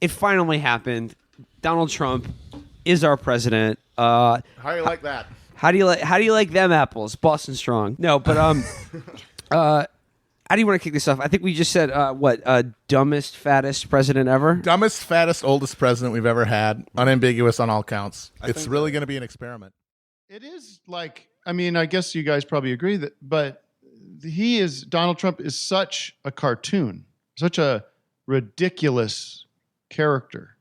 it finally happened. Donald Trump is our president. How do you like that? How do you like them apples? Boston strong. No, but how do you want to kick this off? I think we just said dumbest, fattest president ever. Dumbest, fattest, oldest president we've ever had. Unambiguous on all counts. It's really going to be an experiment. It is like, I mean, I guess you guys probably agree that, but Donald Trump is such a cartoon, such a ridiculous character.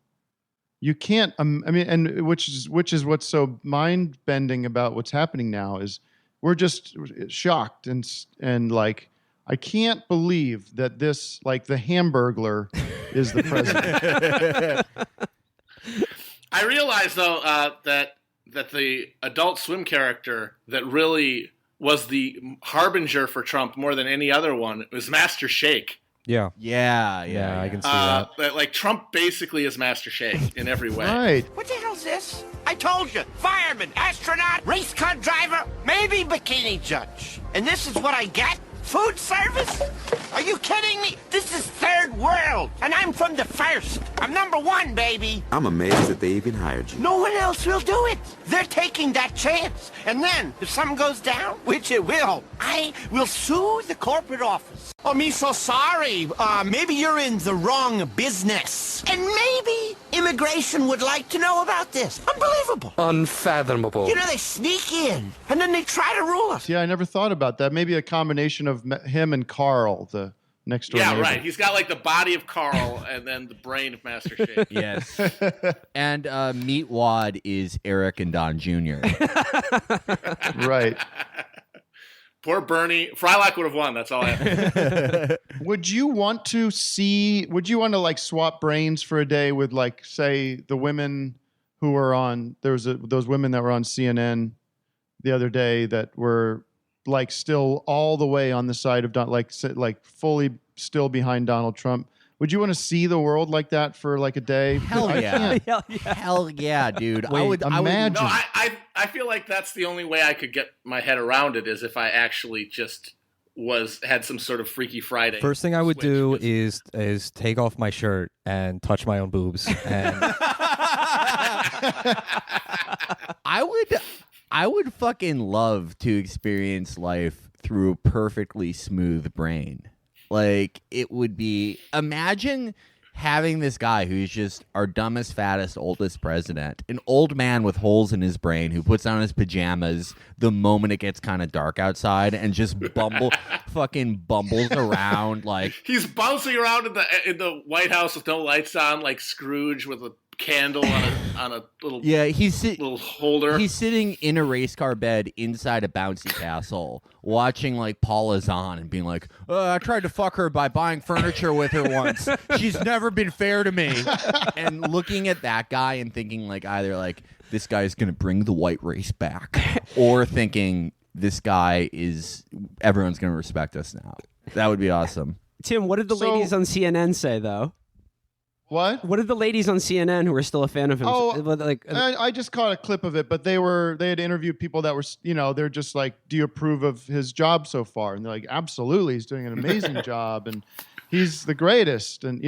You can't, and which is what's so mind bending about what's happening now is we're just shocked and like, I can't believe that this, like the Hamburglar is the president. I realize though that the Adult Swim character that really was the harbinger for Trump more than any other one was Master Shake. Yeah, I can see that. Like Trump basically is Master Shake in every way. Right. What the hell's this? I told you. Fireman, astronaut, race car driver, maybe bikini judge. And this is what I get? Food service? Are you kidding me? This is third world, and I'm from the first. I'm number one, baby. I'm amazed that they even hired you. No one else will do it. They're taking that chance. And then, if something goes down, which it will, I will sue the corporate office. Oh, me so sorry. Maybe you're in the wrong business. And maybe immigration would like to know about this. Unbelievable. Unfathomable. You know, they sneak in, and then they try to rule us. Yeah, I never thought about that. Maybe a combination of him and Carl, the next door neighbor. Right. He's got like the body of Carl and then the brain of Master Shake. Yes. And Meatwad is Eric and Don Jr. Right. Poor Bernie. Frylock would have won. That's all I have. Would you want to like swap brains for a day with like, say, the women who were on, those women that were on CNN the other day that were like still all the way on the side of like fully still behind Donald Trump. Would you want to see the world like that for like a day? Hell yeah. Hell yeah, dude. I would imagine. No, I feel like that's the only way I could get my head around it is if I actually just had some sort of Freaky Friday. First thing I would do is take off my shirt and touch my own boobs. And I would fucking love to experience life through a perfectly smooth brain. Like, it would be... Imagine having this guy who's just our dumbest, fattest, oldest president. An old man with holes in his brain who puts on his pajamas the moment it gets kind of dark outside and just fucking bumbles around like... He's bouncing around in the White House with no lights on, like Scrooge with a candle on a little little holder. He's sitting in a race car bed inside a bouncy castle, watching like Paula Zahn and being like, I tried to fuck her by buying furniture with her once. She's never been fair to me. And looking at that guy and thinking like either like this guy is going to bring the white race back, or thinking this guy everyone's going to respect us now. That would be awesome. Tim, what did the ladies on CNN say though? What? What did the ladies on CNN who were still a fan of him? I just caught a clip of it, but they had interviewed people that were, they're just like, do you approve of his job so far? And they're like, absolutely, he's doing an amazing job, and he's the greatest. And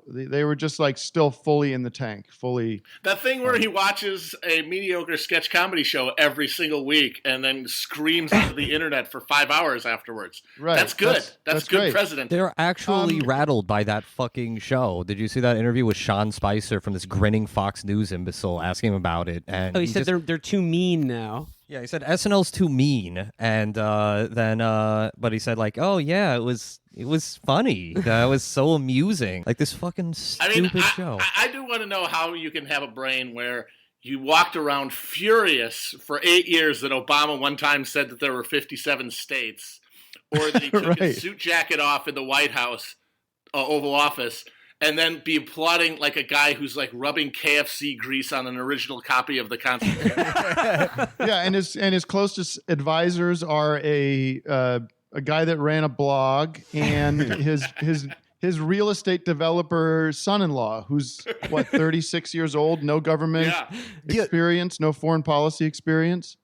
they were just like still fully in the tank, fully. That thing where he watches a mediocre sketch comedy show every single week and then screams onto the internet for 5 hours afterwards. Right. That's good. That's good great. president. They're actually rattled by that fucking show. Did you see that interview with Sean Spicer from this grinning Fox News imbecile asking him about it? And he said they're too mean now. Yeah, he said SNL's too mean, and but he said like, oh yeah, it was funny. That was so amusing. Like this fucking stupid show. I do want to know how you can have a brain where you walked around furious for 8 years that Obama one time said that there were 57 states, or that he took his suit jacket off in the White House, Oval Office, and then be applauding like a guy who's like rubbing KFC grease on an original copy of the Constitution. Yeah, and his closest advisors are a guy that ran a blog and his real estate developer son-in-law, who's 36 years old, no government experience, no foreign policy experience.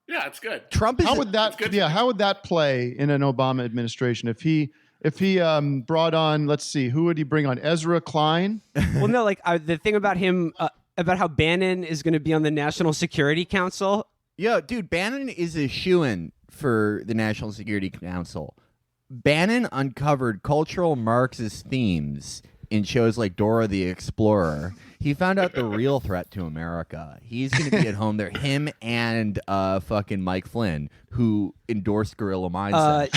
Yeah, it's good. Trump is how would that play in an Obama administration if he if he brought on, let's see, who would he bring on? Ezra Klein? Well, no, like the thing about him, about how Bannon is going to be on the National Security Council. Yo, dude, Bannon is a shoo-in for the National Security Council. Bannon uncovered cultural Marxist themes in shows like Dora the Explorer. He found out the real threat to America. He's going to be at home there. Him and fucking Mike Flynn, who endorsed guerrilla mindset.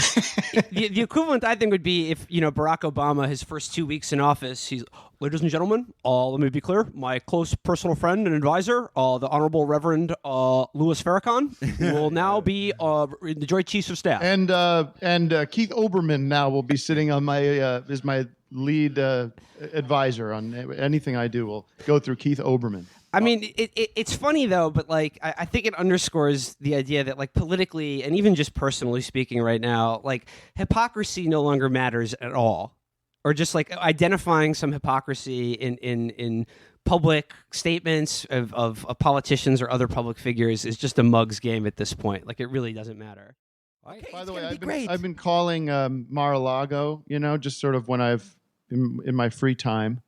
The equivalent, I think, would be if, Barack Obama, his first 2 weeks in office, he's, ladies and gentlemen, let me be clear, my close personal friend and advisor, the Honorable Reverend Louis Farrakhan, will now be in the Joint Chiefs of Staff. And Keith Olbermann now will be sitting on is my lead advisor on anything I do will go through Keith Olbermann. I mean, it's funny, though, but, like, I think it underscores the idea that, like, politically and even just personally speaking right now, like, hypocrisy no longer matters at all. Or just, like, identifying some hypocrisy in public statements of politicians or other public figures is just a mug's game at this point. Like, it really doesn't matter. Okay, By the way, I've been calling Mar-a-Lago, just sort of when I've in my free time,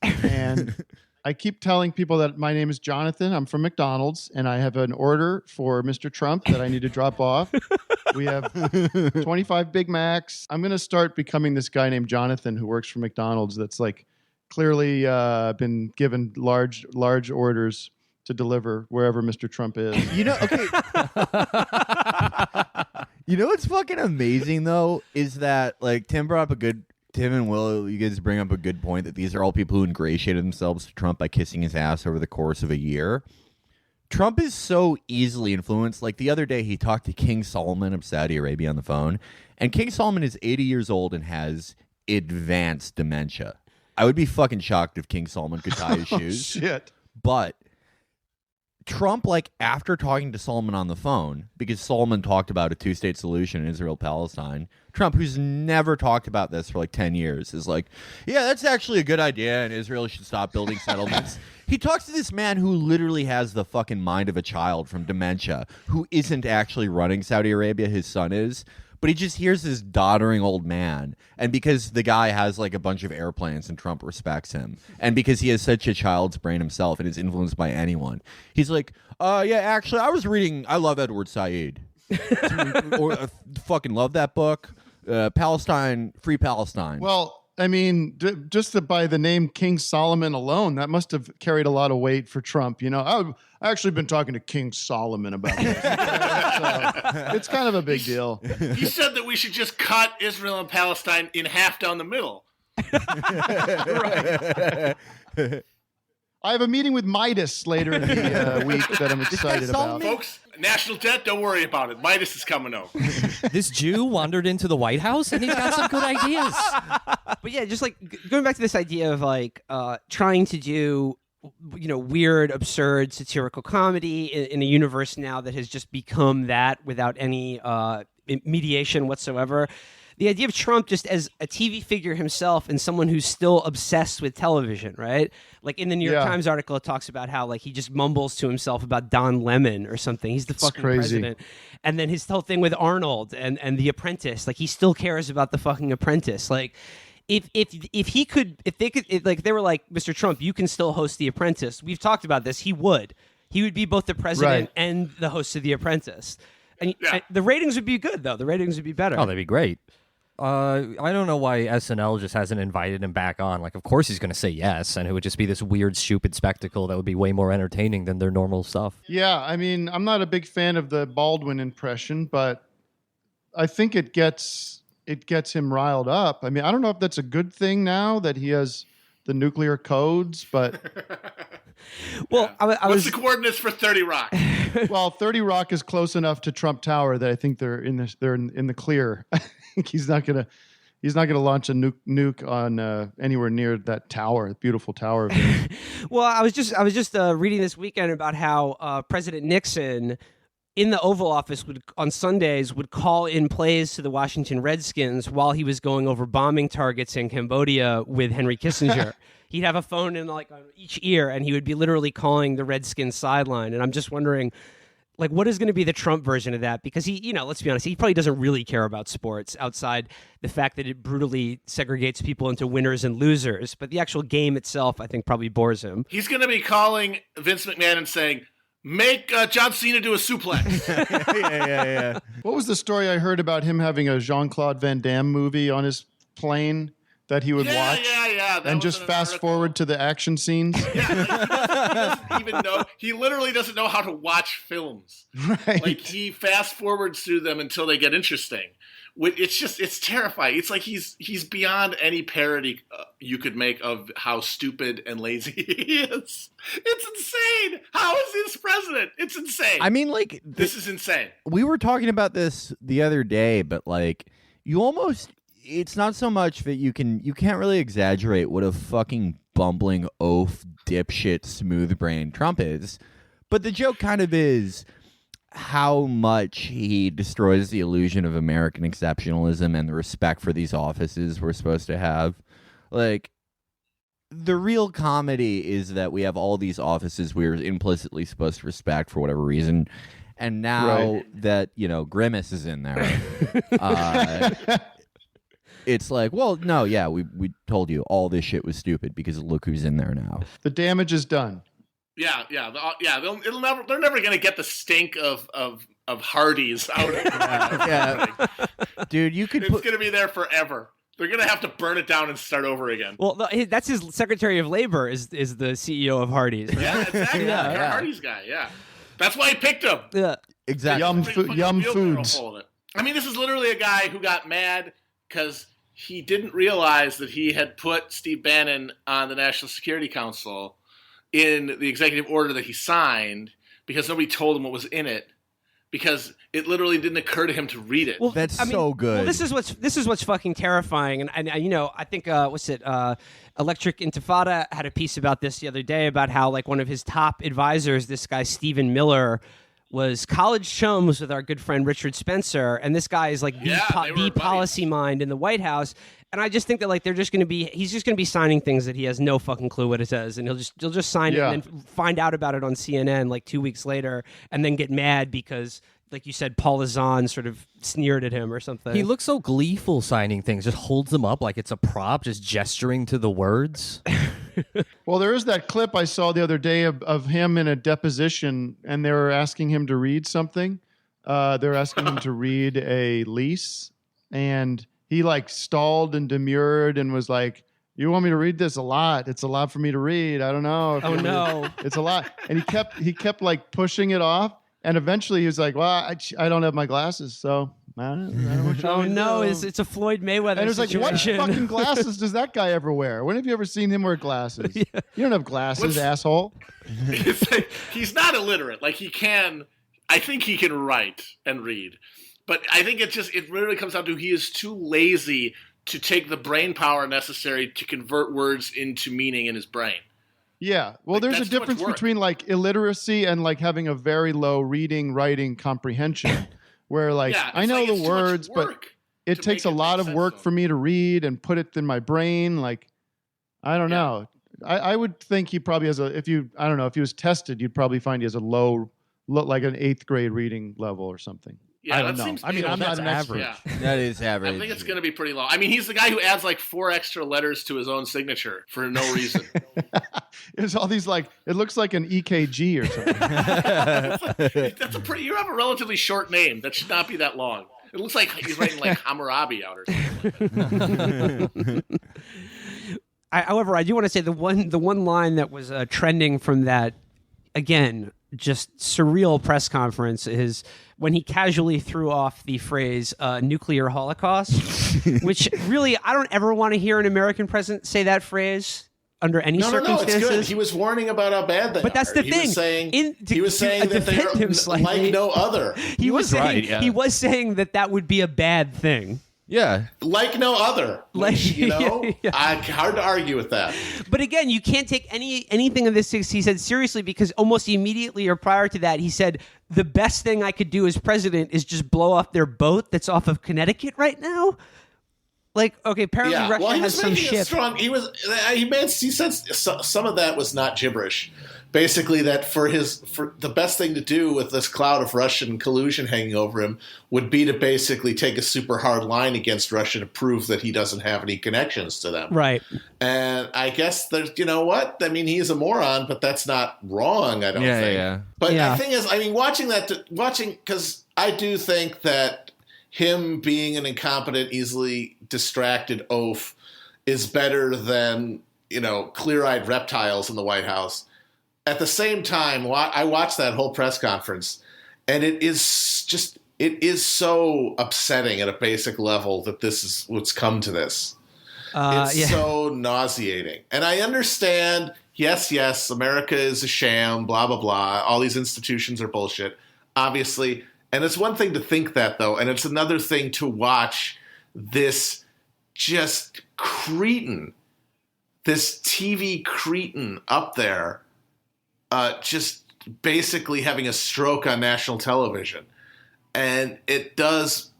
and I keep telling people that my name is Jonathan. I'm from McDonald's, and I have an order for Mr. Trump that I need to drop off. We have 25 Big Macs. I'm going to start becoming this guy named Jonathan who works for McDonald's. That's like clearly been given large orders to deliver wherever Mr. Trump is. Okay. What's fucking amazing though is that like Tim and Will, you guys bring up a good point that these are all people who ingratiated themselves to Trump by kissing his ass over the course of a year. Trump is so easily influenced. Like the other day, he talked to King Solomon of Saudi Arabia on the phone, and King Solomon is 80 years old and has advanced dementia. I would be fucking shocked if King Solomon could tie his shoes. Shit. But Trump, like, after talking to Solomon on the phone, because Solomon talked about a two-state solution in Israel-Palestine, Trump, who's never talked about this for like 10 years, is like, yeah, that's actually a good idea, and Israel should stop building settlements. He talks to this man who literally has the fucking mind of a child from Dementia, who isn't actually running Saudi Arabia, his son is, but he just hears this doddering old man. And because the guy has like a bunch of airplanes and Trump respects him, and because he has such a child's brain himself and is influenced by anyone, he's like, yeah, actually, I love Edward Said. Fucking love that book. Palestine, Free Palestine. Well, I mean, just by the name King Solomon alone, that must have carried a lot of weight for Trump. I've actually been talking to King Solomon about this. So it's kind of a big deal. He said that we should just cut Israel and Palestine in half down the middle. Right. I have a meeting with Midas later in the week that I'm excited about. Folks, national debt, don't worry about it. Midas is coming over. This Jew wandered into the White House and he's got some good ideas. But yeah, just like going back to this idea of like trying to do, weird, absurd, satirical comedy in a universe now that has just become that without any mediation whatsoever. The idea of Trump just as a TV figure himself and someone who's still obsessed with television, right? Like in the New York Times article, it talks about how like he just mumbles to himself about Don Lemon or something. He's the fucking president. And then his whole thing with Arnold and The Apprentice, like he still cares about the fucking Apprentice. Like if they could, like they were like, Mr. Trump, you can still host The Apprentice. We've talked about this. He would be both the president and the host of The Apprentice. And the ratings would be good, though. The ratings would be better. Oh, they'd be great. I don't know why SNL just hasn't invited him back on. Like, of course he's going to say yes, and it would just be this weird, stupid spectacle that would be way more entertaining than their normal stuff. Yeah, I mean, I'm not a big fan of the Baldwin impression, but I think it gets him riled up. I mean, I don't know if that's a good thing now that he has the nuclear codes, but... Well, What's the coordinates for 30 Rock? Well, 30 Rock is close enough to Trump Tower that I think they're in the clear. He's not gonna launch a nuke on anywhere near that tower, beautiful tower. Well, I was just reading this weekend about how President Nixon in the Oval Office on Sundays would call in plays to the Washington Redskins while he was going over bombing targets in Cambodia with Henry Kissinger. He'd have a phone in on each ear, and he would be literally calling the Redskins sideline. And I'm just wondering, Like, what is going to be the Trump version of that? Because he, let's be honest, he probably doesn't really care about sports outside the fact that it brutally segregates people into winners and losers. But the actual game itself, I think, probably bores him. He's going to be calling Vince McMahon and saying, make John Cena do a suplex. yeah. What was the story I heard about him having a Jean-Claude Van Damme movie on his plane that he would watch? Yeah. And just fast forward to the action scenes? Yeah, he doesn't even know. He literally doesn't know how to watch films. Right. Like, he fast forwards through them until they get interesting. It's terrifying. It's like he's beyond any parody you could make of how stupid and lazy he is. It's insane. How is this president? It's insane. I mean, like, this is insane. We were talking about this the other day, but like, it's not so much that you can't really exaggerate what a fucking bumbling oaf dipshit smooth brain Trump is, but the joke kind of is how much he destroys the illusion of American exceptionalism and the respect for these offices we're supposed to have. Like, the real comedy is that we have all these offices we're implicitly supposed to respect for whatever reason, and now that Grimace is in there, it's like, well, no, yeah, we told you all this shit was stupid because look who's in there now. The damage is done. Yeah. They're never going to get the stink of Hardee's out of it. Yeah. Dude, it's going to be there forever. They're going to have to burn it down and start over again. Well, that's his Secretary of Labor is the CEO of Hardee's. Yeah, exactly. Hardee's guy, yeah. That's why he picked him. Yeah, exactly. Yum Foods. I mean, this is literally a guy who got mad because he didn't realize that he had put Steve Bannon on the National Security Council in the executive order that he signed because nobody told him what was in it, because it literally didn't occur to him to read it. Well, that's so good. Well, this is what's fucking terrifying, and I think Electric Intifada had a piece about this the other day about how, like, one of his top advisors, this guy Stephen Miller, was college chums with our good friend Richard Spencer, and this guy is like the policy mind in the White House. And I just think that, like, he's just going to be signing things that he has no fucking clue what it says, and he'll just sign it and then find out about it on CNN like 2 weeks later, and then get mad because, like you said, Paul Azan sort of sneered at him or something. He looks so gleeful signing things, just holds them up like it's a prop, just gesturing to the words. Well, there is that clip I saw the other day of him in a deposition, and they were asking him to read something. They were asking him to read a lease, and he like stalled and demurred and was like, "You want me to read this? A lot. It's a lot for me to read. I don't know." Oh no, it's a lot. And he kept like pushing it off, and eventually he was like, "Well, I don't have my glasses, so." I don't know what oh no, it's a Floyd Mayweather and it was situation. Like, what fucking glasses does that guy ever wear? When have you ever seen him wear glasses? Yeah. You don't have glasses, asshole. It's like, he's not illiterate. Like, I think he can write and read. But I think it literally comes down to he is too lazy to take the brain power necessary to convert words into meaning in his brain. Yeah. Well, like, there's a difference between like illiteracy and like having a very low reading, writing comprehension. Where like I know the words, but it takes a lot of work for me to read and put it in my brain. Like, I don't know. I would think he probably has if he was tested, you'd probably find he has a low, like an 8th grade reading level or something. Yeah, I don't know. I mean, I'm not an expert. Yeah. That is average. I think it's going to be pretty low. I mean, he's the guy who adds like 4 extra letters to his own signature for no reason. There's all these like, it looks like an EKG or something. You have a relatively short name. That should not be that long. It looks like he's writing like Hammurabi out or something. However, I do want to say the one line that was trending from that, again, just surreal press conference is when he casually threw off the phrase nuclear holocaust, which really I don't ever want to hear an American president say that phrase under any circumstances. No, it's good. He was warning about how bad they are. But that's the thing. He was saying that they are like no other. He was saying, He was saying that would be a bad thing. Yeah. Like no other. Hard to argue with that. But again, you can't take anything of this he said seriously, because almost immediately or prior to that, he said, the best thing I could do as president is just blow off their boat that's off of Connecticut right now. Like, okay, apparently Yeah, Russia well, he has was some making a ship. strong. He said some of that was not gibberish. Basically, that for the best thing to do with this cloud of Russian collusion hanging over him would be to basically take a super hard line against Russia to prove that he doesn't have any connections to them. Right. And I guess there's, you know what? I mean, he's a moron, but that's not wrong, I don't think. Yeah. But Yeah. the thing is, I mean, because I do think that him being an incompetent, easily distracted oaf is better than, clear-eyed reptiles in the White House. At the same time, I watched that whole press conference, and it is so upsetting at a basic level that this is what's come to this. It's so nauseating. And I understand, yes, America is a sham, blah, blah, blah. All these institutions are bullshit, obviously. And it's one thing to think that, though, and it's another thing to watch this just cretin, this TV cretin up there, just basically having a stroke on national television. And it does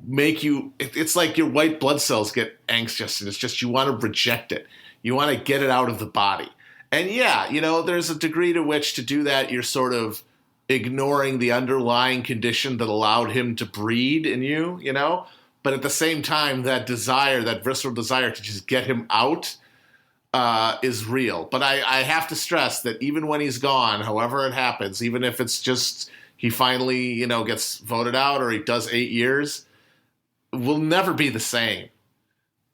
make you, it's like your white blood cells get anxious, and it's just you want to reject it. You want to get it out of the body. And yeah, there's a degree to which to do that, you're sort of ignoring the underlying condition that allowed him to breed in you, But at the same time, that desire, that visceral desire to just get him out is real. But I have to stress that even when he's gone, however it happens, even if it's just he finally, gets voted out or he does 8 years, we'll never be the same.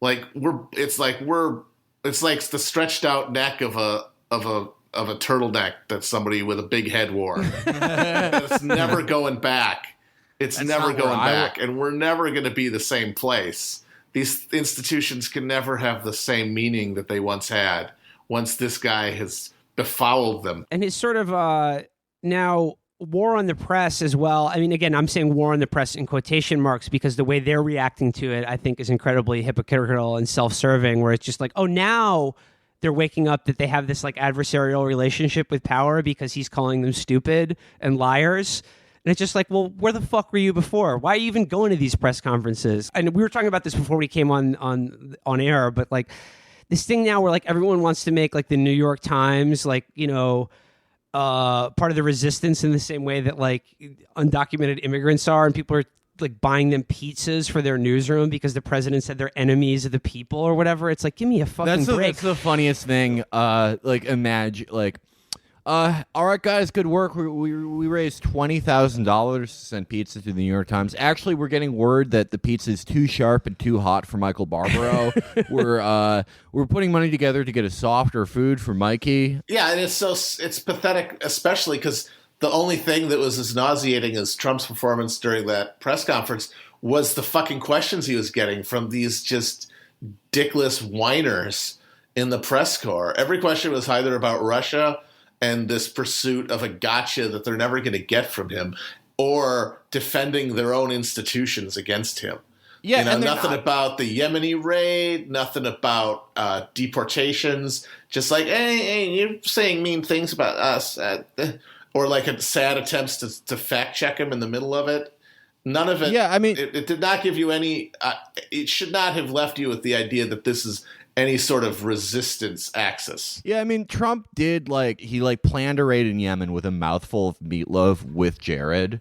It's like the stretched out neck of a turtleneck that somebody with a big head wore. It's never going back. It's never going back. And we're never going to be the same place. These institutions can never have the same meaning that they once had once this guy has befouled them. And his sort of now war on the press as well. I mean, again, I'm saying war on the press in quotation marks because the way they're reacting to it, I think, is incredibly hypocritical and self-serving, where it's just like, oh, now they're waking up that they have this like adversarial relationship with power because he's calling them stupid and liars. And it's just like, well, where the fuck were you before? Why are you even going to these press conferences? And we were talking about this before we came on air, but like this thing now where like everyone wants to make like the New York Times, like, part of the resistance in the same way that like undocumented immigrants are, and people are like buying them pizzas for their newsroom because the president said they're enemies of the people or whatever. It's like, give me a fucking break. That's the funniest thing. Imagine all right, guys, good work. We raised $20,000 to send pizza to the New York Times. Actually, we're getting word that the pizza is too sharp and too hot for Michael Barbaro. We're putting money together to get a softer food for Mikey. Yeah, and it's pathetic, especially because the only thing that was as nauseating as Trump's performance during that press conference was the fucking questions he was getting from these just dickless whiners in the press corps. Every question was either about Russia and this pursuit of a gotcha that they're never going to get from him, or defending their own institutions against him. Yeah, and nothing about the Yemeni raid, nothing about deportations. Just like, hey, you're saying mean things about us, or like a sad attempts to fact check him in the middle of it. None of it. Yeah, I mean, it did not give you any. It should not have left you with the idea that this is any sort of resistance axis. Yeah, I mean, Trump did, he planned a raid in Yemen with a mouthful of meatloaf with Jared.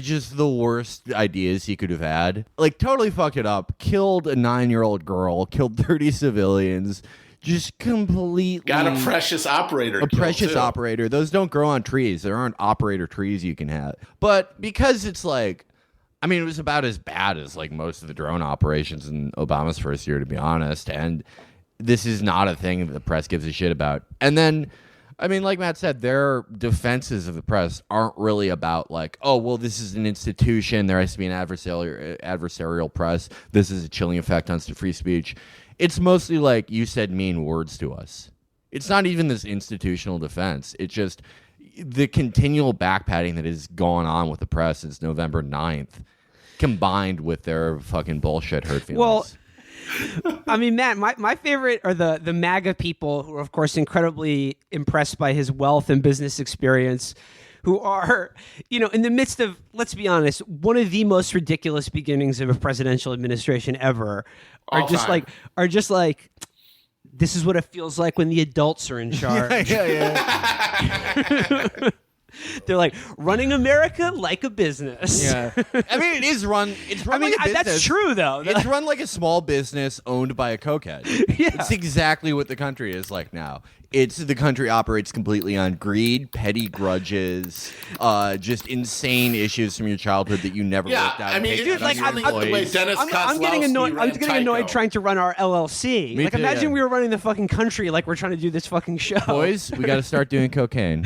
Just the worst ideas he could have had. Totally fucked it up. Killed a 9-year-old girl. Killed 30 civilians. Just completely... Got a precious operator. A precious operator. Those don't grow on trees. There aren't operator trees you can have. But because it's it was about as bad as most of the drone operations in Obama's first year, to be honest. And this is not a thing that the press gives a shit about. And then, like Matt said, their defenses of the press aren't really about this is an institution. There has to be an adversarial press. This is a chilling effect on free speech. It's mostly you said mean words to us. It's not even this institutional defense. It's just the continual backpatting that has gone on with the press since November 9th, combined with their fucking bullshit hurt feelings. Well, Matt, my favorite are the MAGA people who are, of course, incredibly impressed by his wealth and business experience, who are, in the midst of, let's be honest, one of the most ridiculous beginnings of a presidential administration ever, are just like, this is what it feels like when the adults are in charge. Yeah. They're like running America like a business. Yeah, I mean it is run. It's run. Like a business. That's true though. It's run like a small business owned by a cokehead. Yeah. It's exactly what the country is like now. The country operates completely on greed, petty grudges, just insane issues from your childhood that you never worked out. I mean, dude, like I'm getting annoyed trying to run our LLC. Me too, imagine we were running the fucking country like we're trying to do this fucking show. Boys, we got to start doing cocaine.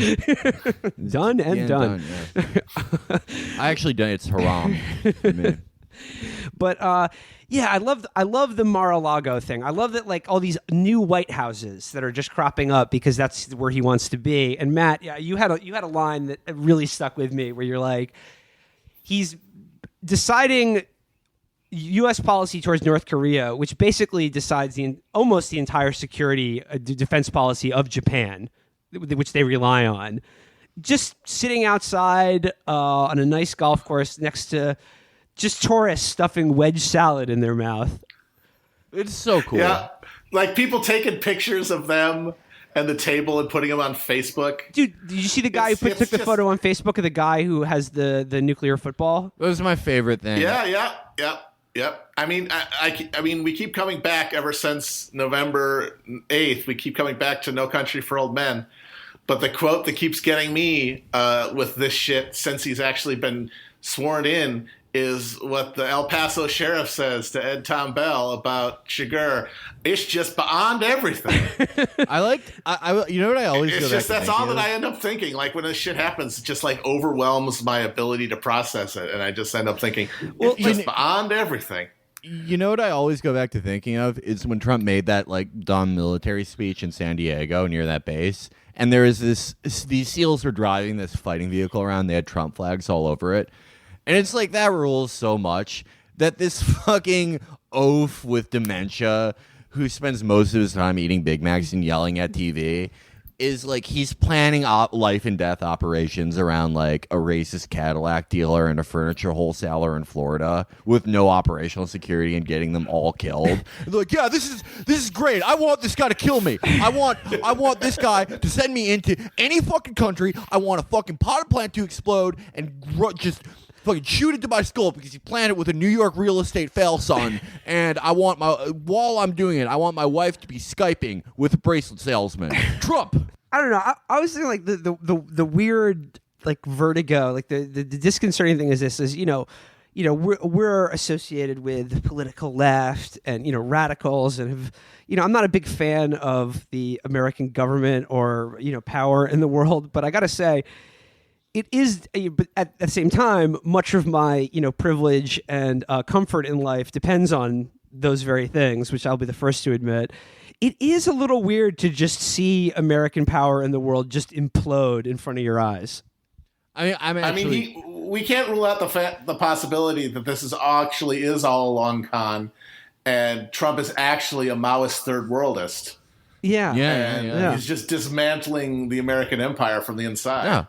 Done and done. Yeah. I actually done. It's haram. But I love the Mar-a-Lago thing. I love that, like, all these new White Houses that are just cropping up because that's where he wants to be. And Matt, you had a line that really stuck with me where you're like, he's deciding U.S. policy towards North Korea, which basically decides almost the entire security defense policy of Japan, which they rely on. Just sitting outside on a nice golf course next to just tourists stuffing wedge salad in their mouth. It's so cool. Yeah, like people taking pictures of them and the table and putting them on Facebook. Dude, did you see the guy who took the photo on Facebook of the guy who has the nuclear football? Those are my favorite thing. Yeah. I mean, I mean, we keep coming back ever since November 8th. We keep coming back to No Country for Old Men. But the quote that keeps getting me with this shit since he's actually been sworn in is what the El Paso sheriff says to Ed Tom Bell about Chigurh. It's just beyond everything. I you know what I always it's go just back that's to all that I end up thinking. Like when this shit happens, it just like overwhelms my ability to process it, and I just end up thinking, it's just beyond everything. You know what I always go back to thinking of is when Trump made that like dumb military speech in San Diego near that base, and there is these SEALs were driving this fighting vehicle around. They had Trump flags all over it. And it's like that rules so much that this fucking oaf with dementia who spends most of his time eating Big Macs and yelling at TV is like he's planning life and death operations around like a racist Cadillac dealer and a furniture wholesaler in Florida with no operational security and getting them all killed. They're like, yeah, this is great. I want this guy to kill me. I want this guy to send me into any fucking country. I want a fucking power plant to explode and just fucking shoot into my skull because he planned it with a New York real estate fail son. And while I'm doing it, I want my wife to be Skyping with a bracelet salesman. Trump. I don't know. I was thinking like the weird like vertigo, like the disconcerting thing is we're associated with the political left and radicals and have I'm not a big fan of the American government or power in the world, but I gotta say, it is, but at the same time, much of my, privilege and comfort in life depends on those very things, which I'll be the first to admit. It is a little weird to just see American power in the world just implode in front of your eyes. We can't rule out the possibility that this is actually all a long con, and Trump is actually a Maoist third worldist. Yeah. He's just dismantling the American empire from the inside. Yeah,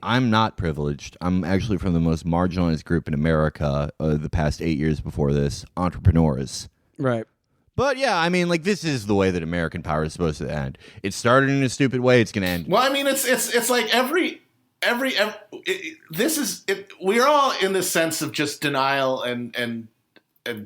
I'm not privileged. I'm actually from the most marginalized group in America the past 8 years before this, entrepreneurs. Right. But yeah, I mean, like this is the way that American power is supposed to end. It started in a stupid way. It's going to end. Well, I mean, it's like we're all in this sense of just denial and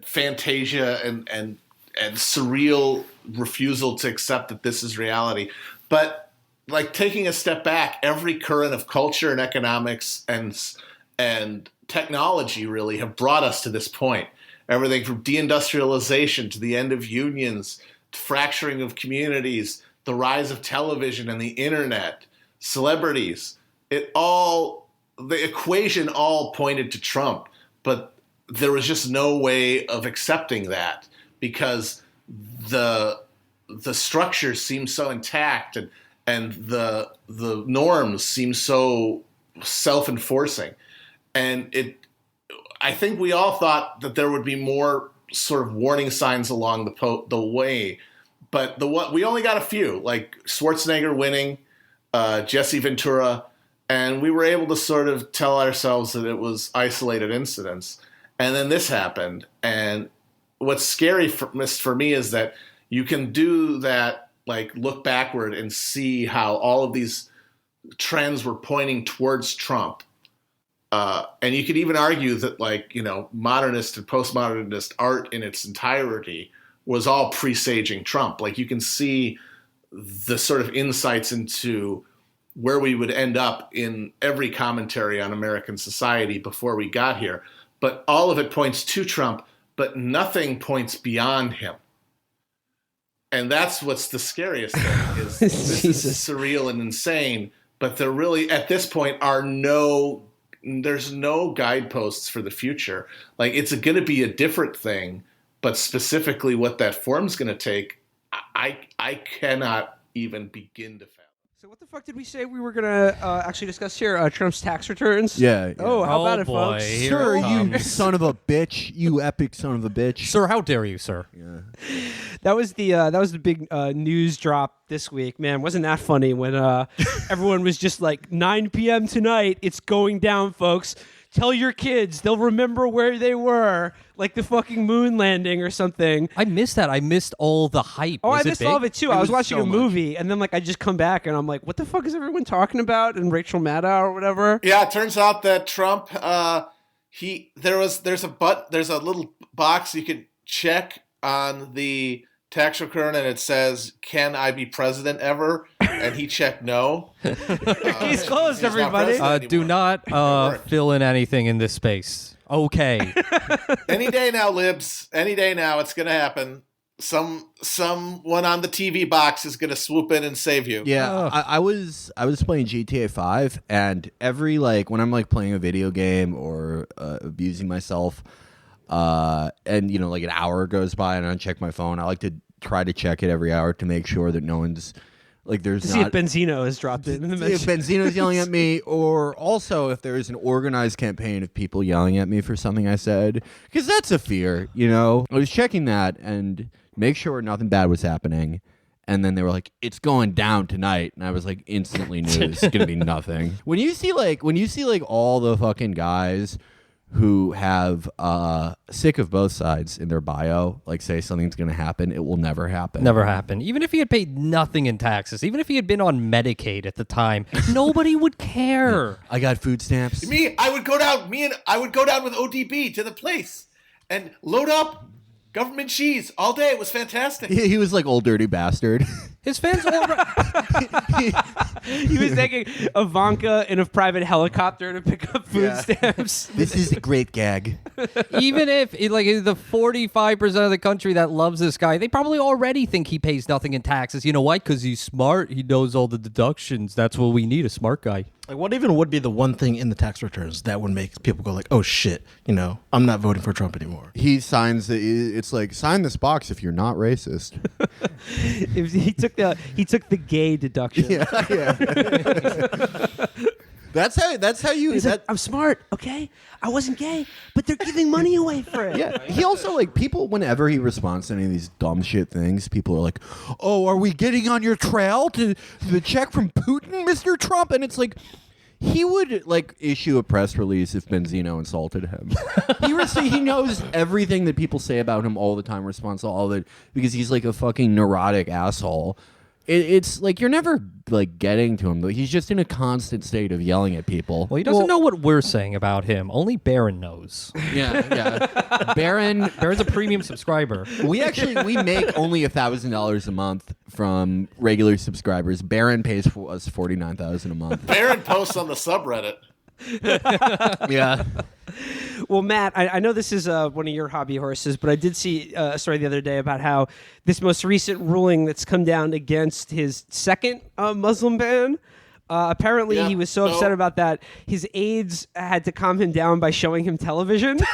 fantasia and surreal refusal to accept that this is reality. But like taking a step back, every current of culture and economics and technology really have brought us to this point. Everything from deindustrialization to the end of unions, fracturing of communities, the rise of television and the internet, celebrities, the equation all pointed to Trump, but there was just no way of accepting that because the structure seems so intact and the norms seem so self-enforcing. And I think we all thought that there would be more sort of warning signs along the way, but we only got a few, like Schwarzenegger winning, Jesse Ventura, And we were able to sort of tell ourselves that it was isolated incidents. And then this happened. And what's scary for me is that you can do that, like look backward and see how all of these trends were pointing towards Trump. And you could even argue that, like, you know, modernist and postmodernist art in its entirety was all presaging Trump. Like, you can see the sort of insights into where we would end up in every commentary on American society before we got here. But all of it points to Trump, but nothing points beyond him. And that's what's the scariest thing, is this is surreal and insane, but there really, at this point, there's no guideposts for the future. Like, it's going to be a different thing, but specifically what that form's going to take, I cannot even begin to fathom. So what the fuck did we say we were going to actually discuss here? Trump's tax returns? Yeah. Oh, how about it, boy. folks? Here Sir, it you comes. son of a bitch. You epic son of a bitch. Sir, how dare you, sir? Yeah. That was the big news drop this week. Man, wasn't that funny when everyone was just like, 9 p.m. tonight, it's going down, folks. Tell your kids, they'll remember where they were, like the fucking moon landing or something. I missed that. I missed all the hype. Oh, Was I it missed big? all of it too. It I was was watching so a movie, and then like I just come back and I'm like, what the fuck is everyone talking about? And Rachel Maddow or whatever. Yeah, it turns out that Trump, there's a little box you could check on the tax return, and it says, "Can I be president ever?" And he checked no. He's closed, he's not everybody. president Do anymore. not It worked. fill in anything in this space. Okay. Any day now, libs. Any day now, it's going to happen. Someone on the TV box is going to swoop in and save you. Yeah, I was playing GTA 5, and every, like, when I'm like playing a video game or abusing myself, and you know, like an hour goes by and I don't check my phone, I like to try to check it every hour to make sure that no one's like there's To see if not Benzino has dropped it in the if Benzino's yelling at me, or also if there's an organized campaign of people yelling at me for something I said, because that's a fear, you know. I was checking that and make sure nothing bad was happening, and then they were like, "It's going down tonight," and I was like, instantly knew it's gonna be nothing. When you see like all the fucking guys who have sick of both sides in their bio, like say something's going to happen, it will never happen. Never happened. Even if he had paid nothing in taxes, even if he had been on Medicaid at the time, nobody would care. I got food stamps. I would go down with ODB to the place and load up government cheese all day. It was fantastic. He was like old dirty bastard. His fans already... He was taking Ivanka in a private helicopter to pick up food stamps. This is a great gag. Even if like the 45% of the country that loves this guy, they probably already think he pays nothing in taxes. You know why? Because he's smart. He knows all the deductions. That's what we need, a smart guy. Like, what even would be the one thing in the tax returns that would make people go like, "Oh shit, you know, I'm not voting for Trump anymore"? He signs it's like, sign this box if you're not racist. He took the gay deduction. Yeah. That's how you. He's like, I'm smart, okay? I wasn't gay, but they're giving money away for it. Yeah. He also, like, people, whenever he responds to any of these dumb shit things, people are like, "Oh, are we getting on your trail to the check from Putin, Mr. Trump?" And it's like, he would, like, issue a press release if Benzino insulted him. He knows everything that people say about him all the time, responds to all of it, because he's like a fucking neurotic asshole. It's like you're never like getting to him, but he's just in a constant state of yelling at people. Well, he doesn't know what we're saying about him. Only Barron knows. Yeah. Barron's a premium subscriber. We make only $1,000 a month from regular subscribers. Barron pays for us $49,000 a month. Barron posts on the subreddit. Yeah. Well, Matt, I know this is one of your hobby horses, but I did see a story the other day about how this most recent ruling that's come down against his second Muslim ban, apparently he was so upset about that, his aides had to calm him down by showing him television. This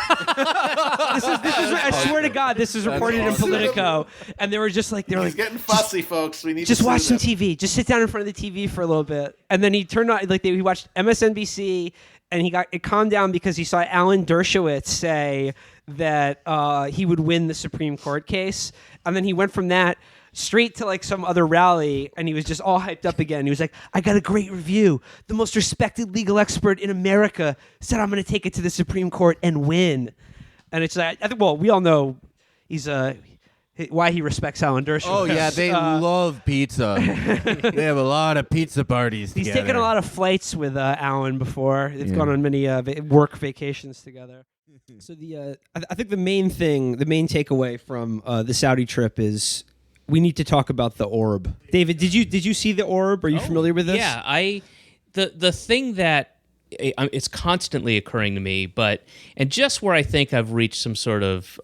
is I swear to God, this is reported in Politico, and they were He's getting fussy, folks. We need just to watch sue some them. TV. Just sit down in front of the TV for a little bit. And then he turned on, he watched MSNBC, and it calmed down because he saw Alan Dershowitz say that he would win the Supreme Court case. And then he went from that straight to like some other rally, and he was just all hyped up again. He was like, I got a great review. The most respected legal expert in America said I'm going to take it to the Supreme Court and win. And it's like, I think, well, we all know he's why he respects Alan Dershowitz. Oh yeah, they love pizza. They have a lot of pizza parties He's together. taken a lot of flights with Alan before. They've gone on many work vacations together. So I think the main takeaway from the Saudi trip is we need to talk about the orb. David, did you see the orb? Are you familiar with this? Yeah, the thing that it's constantly occurring to me, and just where I think I've reached some sort of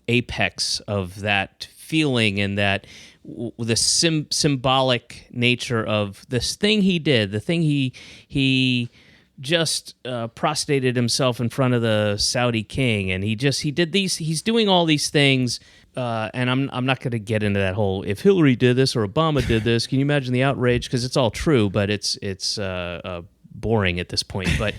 apex of that feeling, and that the symbolic nature of this thing he did, the thing he just prostrated himself in front of the Saudi king, and he's doing all these things. And I'm not going to get into that whole if Hillary did this or Obama did this. Can you imagine the outrage? Because it's all true, but it's boring at this point. But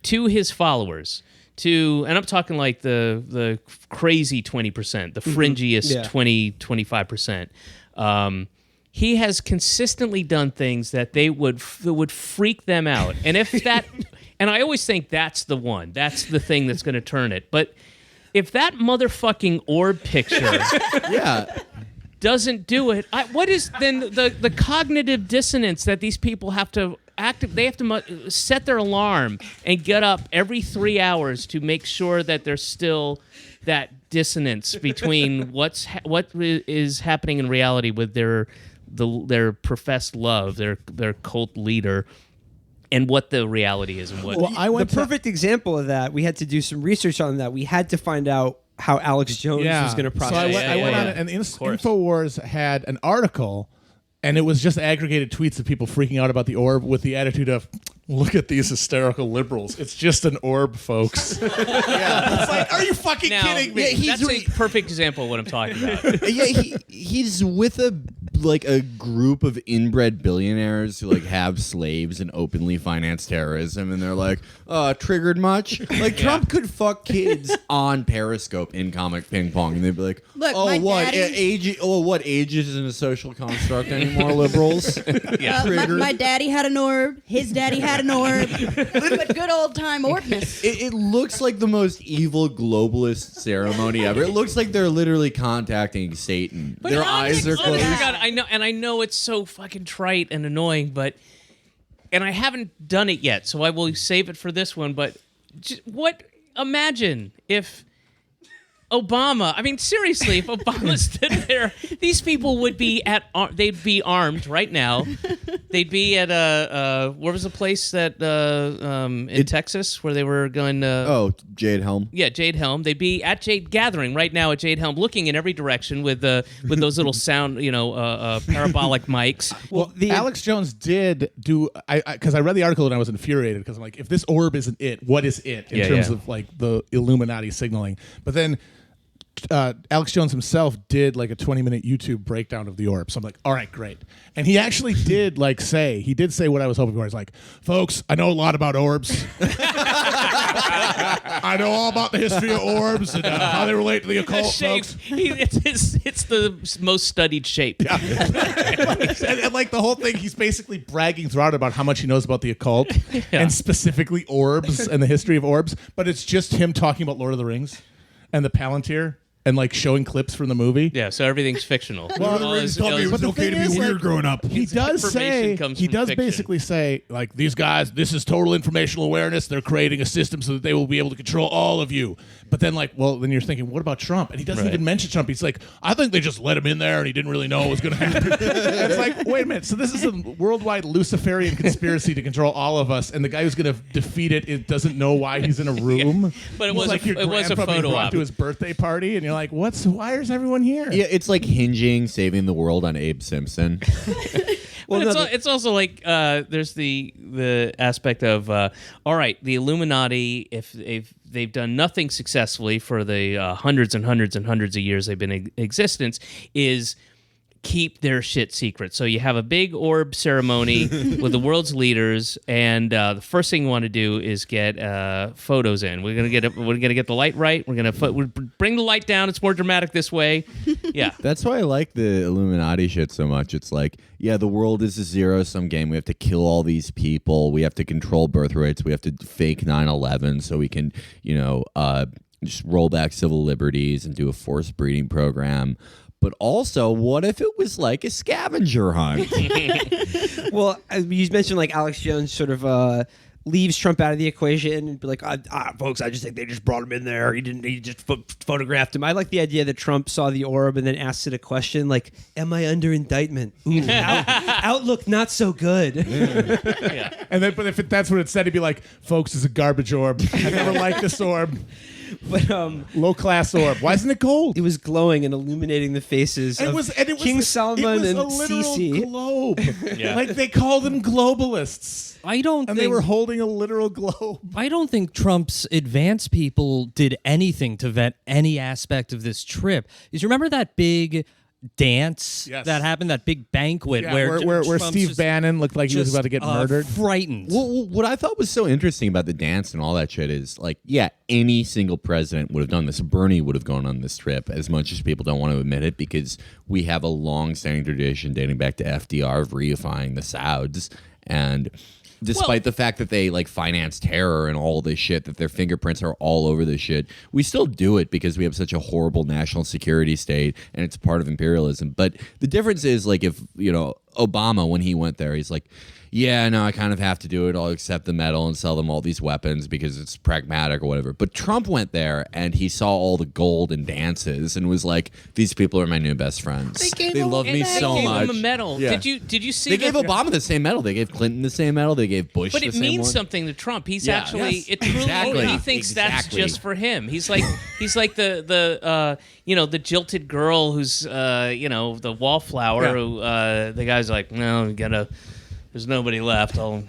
to his followers, and I'm talking like the crazy 20%, the fringiest 20-25%. He has consistently done things that would freak them out, and if that, and I always think that's the thing that's going to turn it, but. If that motherfucking orb picture doesn't do it, what is then the cognitive dissonance that these people have to they have to set their alarm and get up every 3 hours to make sure that there's still that dissonance between what is happening in reality with their professed love, their cult leader, and what the reality is, and what the perfect example of that. We had to do some research on that. We had to find out how Alex Jones was going to process. So I went on it, and InfoWars had an article, and it was just aggregated tweets of people freaking out about the orb with the attitude of, look at these hysterical liberals. It's just an orb, folks. It's like, are you fucking kidding me? Yeah, that's a perfect example of what I'm talking about. He's with a group of inbred billionaires who have slaves and openly finance terrorism, and they're like, triggered much? Like Trump could fuck kids on Periscope in comic ping pong, and they'd be like, Look, what age isn't a social construct anymore, liberals? My daddy had an orb. His daddy had an orb. But good old time orbness. It looks like the most evil globalist ceremony ever. It looks like they're literally contacting Satan. But their eyes are closed. I know it's so fucking trite and annoying, and I haven't done it yet, so I will save it for this one. But imagine if Obama, I mean, seriously, if Obama stood there, these people would be they'd be armed right now. They'd be at where was the place that in Texas where they were going to? Jade Helm. Yeah, Jade Helm. They'd be at gathering right now at Jade Helm, looking in every direction with those little sound, parabolic mics. Well, Alex Jones did do, because I read the article and I was infuriated because I'm like, if this orb isn't it, what is it in terms of the Illuminati signaling? But then Alex Jones himself did a 20-minute YouTube breakdown of the orb. So I'm like, all right, great. And he actually did say what I was hoping for. He's like, folks, I know a lot about orbs. I know all about the history of orbs and how they relate to the occult, folks. It's the most studied shape. Yeah. and the whole thing, he's basically bragging throughout about how much he knows about the occult and specifically orbs and the history of orbs. But it's just him talking about Lord of the Rings and the Palantir. And showing clips from the movie. Yeah, so everything's fictional. Well, All his- told me it was all okay to be his- weird growing up. He does information comes from fiction. basically say, these guys, this is total informational awareness. They're creating a system so that they will be able to control all of you. But then, then you're thinking, what about Trump? And he doesn't even mention Trump. He's like, I think they just let him in there and he didn't really know what was going to happen. It's like, wait a minute. So this is a worldwide Luciferian conspiracy to control all of us. And the guy who's going to defeat it doesn't know why he's in a room. But it He's was a photo op to his birthday party. And you're like, why is everyone here? Yeah, it's like hinging, saving the world on Abe Simpson. It's also there's the aspect of all right, the Illuminati, if they've done nothing successfully for the hundreds and hundreds and hundreds of years they've been in existence, is keep their shit secret. So you have a big orb ceremony with the world's leaders, and the first thing you want to do is get photos in. We're gonna get the light right. We're gonna bring the light down. It's more dramatic this way. Yeah, that's why I like the Illuminati shit so much. It's like, yeah, the world is a zero-sum game. We have to kill all these people. We have to control birth rates. We have to fake 9/11 so we can, just roll back civil liberties and do a forced breeding program. But also, what if it was like a scavenger hunt? Well, you mentioned like Alex Jones sort of leaves Trump out of the equation and be like, folks, I just think they just brought him in there. He just photographed him. I like the idea that Trump saw the orb and then asked it a question like, am I under indictment? Ooh, outlook not so good. Yeah. And then, but if that's what it said, he'd be like, folks, it's a garbage orb. I never liked this orb. But low class orb. Why isn't it gold? It was glowing and illuminating the faces of King Salman and Sisi. Globe. Yeah. Like they called them globalists. They were holding a literal globe. I don't think Trump's advance people did anything to vet any aspect of this trip. You remember that big dance that happened, that big banquet where Steve Bannon looked like he was about to get murdered? Frightened. Well, what I thought was so interesting about the dance and all that shit is like, yeah, any single president would have done this. Bernie would have gone on this trip, as much as people don't want to admit it, because we have a long-standing tradition dating back to FDR of reifying the Sauds. And despite the fact that they like finance terror and all this shit, that their fingerprints are all over this shit, we still do it because we have such a horrible national security state and it's part of imperialism. But the difference is, like, if, Obama, when he went there, he's like, yeah, no, I kind of have to do it. I'll accept the medal and sell them all these weapons because it's pragmatic or whatever. But Trump went there and he saw all the gold and dances and was like, these people are my new best friends. They love me so much. They gave him a medal. Yeah. Did you see? They gave Obama the same medal. They gave Clinton the same medal. They gave Bush the same one. But it means something to Trump. He's actually it truly he thinks that's just for him. He's like the jilted girl who's the wallflower who the guy's like, no, there's nobody left. I'll,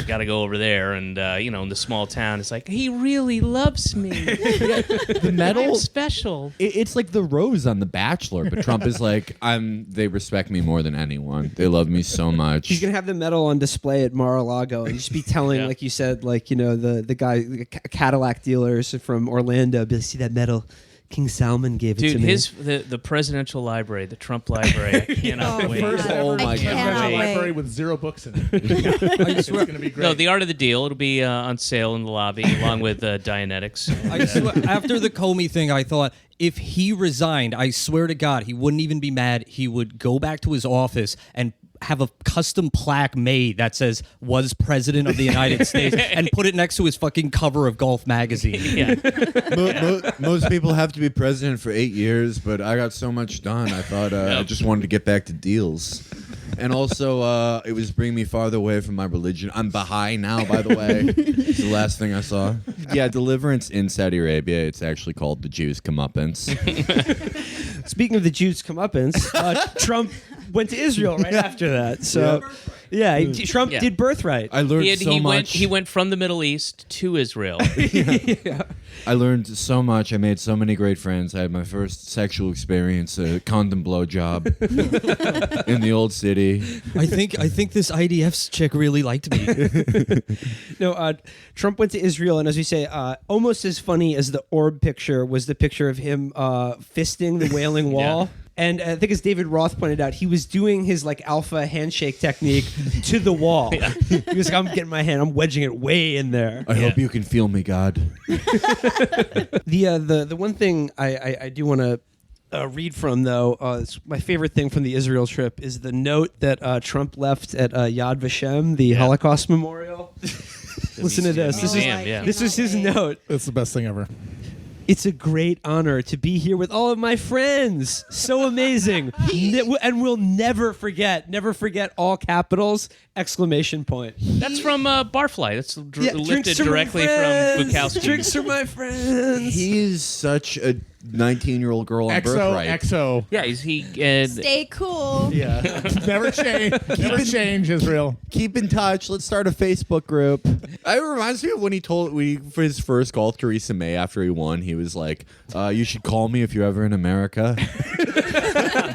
got to go over there. And, in the small town, it's like, he really loves me. The medal, I'm special. It's like the rose on The Bachelor, but Trump is like, they respect me more than anyone. They love me so much. He's going to have the medal on display at Mar-a-Lago and just be telling, like you said, the guy, the Cadillac dealers from Orlando, be like, see that medal? King Salman gave it to me. The presidential library, the Trump library. I cannot wait. Oh my God! Library with 0 books in it. It's going to be great. No, The Art of the Deal. It'll be on sale in the lobby along with Dianetics. I swear, after the Comey thing, I thought, if he resigned, I swear to God, he wouldn't even be mad. He would go back to his office and have a custom plaque made that says "was President of the United States" and put it next to his fucking cover of Golf magazine. Yeah. Most people have to be president for 8 years, but I got so much done. I thought I just wanted to get back to deals. And also, it was bringing me farther away from my religion. I'm Baha'i now, by the way. It's the last thing I saw. Yeah, Deliverance in Saudi Arabia. It's actually called the Jews' Comeuppance. Speaking of the Jews' comeuppance, Trump went to Israel right after that. So, Trump did birthright. I learned so much. He went from the Middle East to Israel. I learned so much. I made so many great friends. I had my first sexual experience, a condom blow job in the old city. I think this IDF's chick really liked me. No, Trump went to Israel, and as we say, almost as funny as the orb picture was the picture of him fisting the Wailing Wall. Yeah. And I think, as David Roth pointed out, he was doing his like alpha handshake technique to the wall. Yeah. He was like, I'm getting my hand, I'm wedging it way in there. I hope you can feel me, God. The one thing I do want to read from, though, it's my favorite thing from the Israel trip is the note that Trump left at Yad Vashem, the Holocaust Memorial. Listen to this. This is his note. It's the best thing ever. It's a great honor to be here with all of my friends. So amazing. And we'll never forget, all capitals, exclamation point. That's from Barfly. That's lifted directly from Bukowski. Drinks for my friends. He is such a 19-year-old girl on Birthright. XO. Yeah, stay cool. Yeah. Never change. Never change, Israel. Keep in touch. Let's start a Facebook group. It reminds me of when he told for his first call Theresa May after he won, he was like, you should call me if you're ever in America.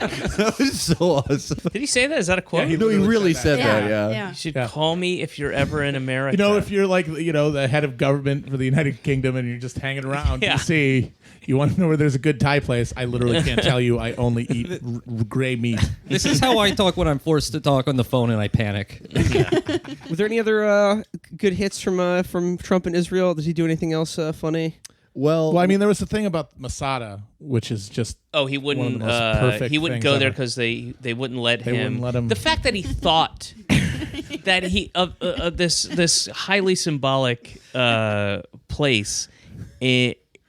That was so awesome. Did he say that? Is that a quote? No, he really said that. Yeah. You should call me if you're ever in America. If you're like, the head of government for the United Kingdom and you're just hanging around DC, you want to know where there's a good Thai place. I literally can't tell you. I only eat gray meat. This is how I talk when I'm forced to talk on the phone and I panic. Were there any other good hits from Trump and Israel? Did he do anything else funny? Well, I mean, there was the thing about Masada, which is just he wouldn't. one of the most perfect he wouldn't things go there ever. because they wouldn't let him. Wouldn't let him. The fact that he thought that he this highly symbolic place.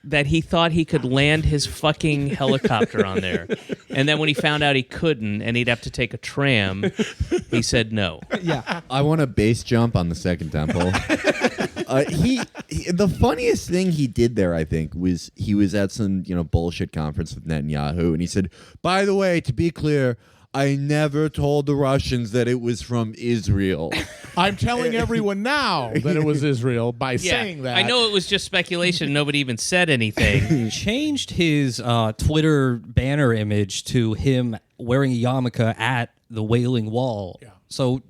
That he thought he could land his fucking helicopter on there. And then when he found out he couldn't and he'd have to take a tram, he said no. Yeah. I want a base jump on the Second Temple. He the funniest thing he did there, I think, was he was at some bullshit conference with Netanyahu, and he said, "By the way, to be clear, I never told the Russians that it was from Israel." I'm telling everyone now that it was Israel by saying that. I know it was just speculation. Nobody even said anything. He changed his Twitter banner image to him wearing a yarmulke at the Wailing Wall. Yeah. So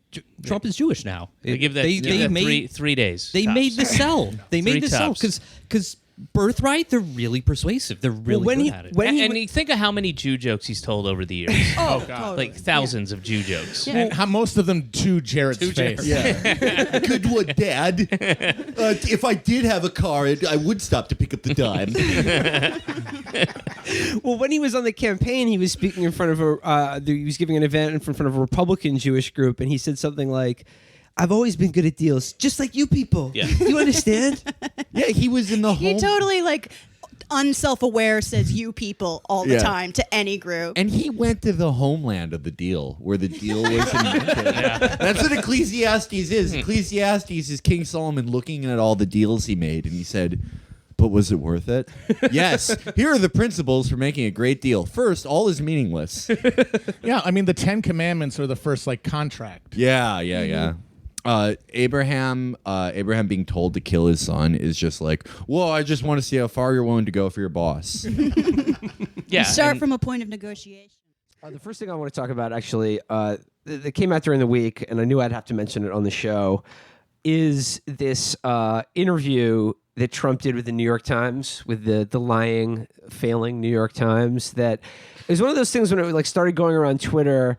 Trump is Jewish now. They give that, made 3 days. They tops. made the sell. They made the sell tops. because Birthright, they're really persuasive. They're really good at it. And you think of how many Jew jokes he's told over the years. Oh, God. Like thousands of Jew jokes. And how most of them to Jared's face. Yeah. Good one, Dad. If I did have a car, I would stop to pick up the dime. Well, when he was on the campaign, he was speaking in front of he was giving an event in front of a Republican Jewish group, and he said something like, "I've always been good at deals, just like you people. Yeah. You understand?" Yeah, he was in the He home. totally unself-aware says "you people" all the time to any group. And he went to the homeland of the deal, where the deal was invented. That's what Ecclesiastes is. Ecclesiastes is King Solomon looking at all the deals he made, and he said, "But was it worth it?" Yes. Here are the principles for making a great deal. First, all is meaningless. Yeah, I mean, the 10 Commandments are the first contract. Yeah. Abraham being told to kill his son is just like, "Well, I just want to see how far you're willing to go for your boss." Yeah. You start from a point of negotiation. The first thing I want to talk about, actually, that came out during the week, and I knew I'd have to mention it on the show, is this interview that Trump did with the New York Times, with the lying, failing New York Times. That it was one of those things when it started going around Twitter.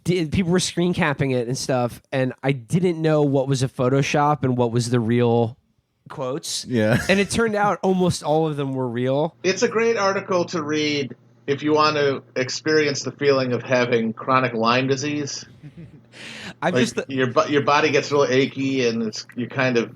People were screen capping it and stuff, and I didn't know what was a Photoshop and what was the real quotes. Yeah. And it turned out almost all of them were real. It's a great article to read if you want to experience the feeling of having chronic Lyme disease. Your body gets real achy, and you're kind of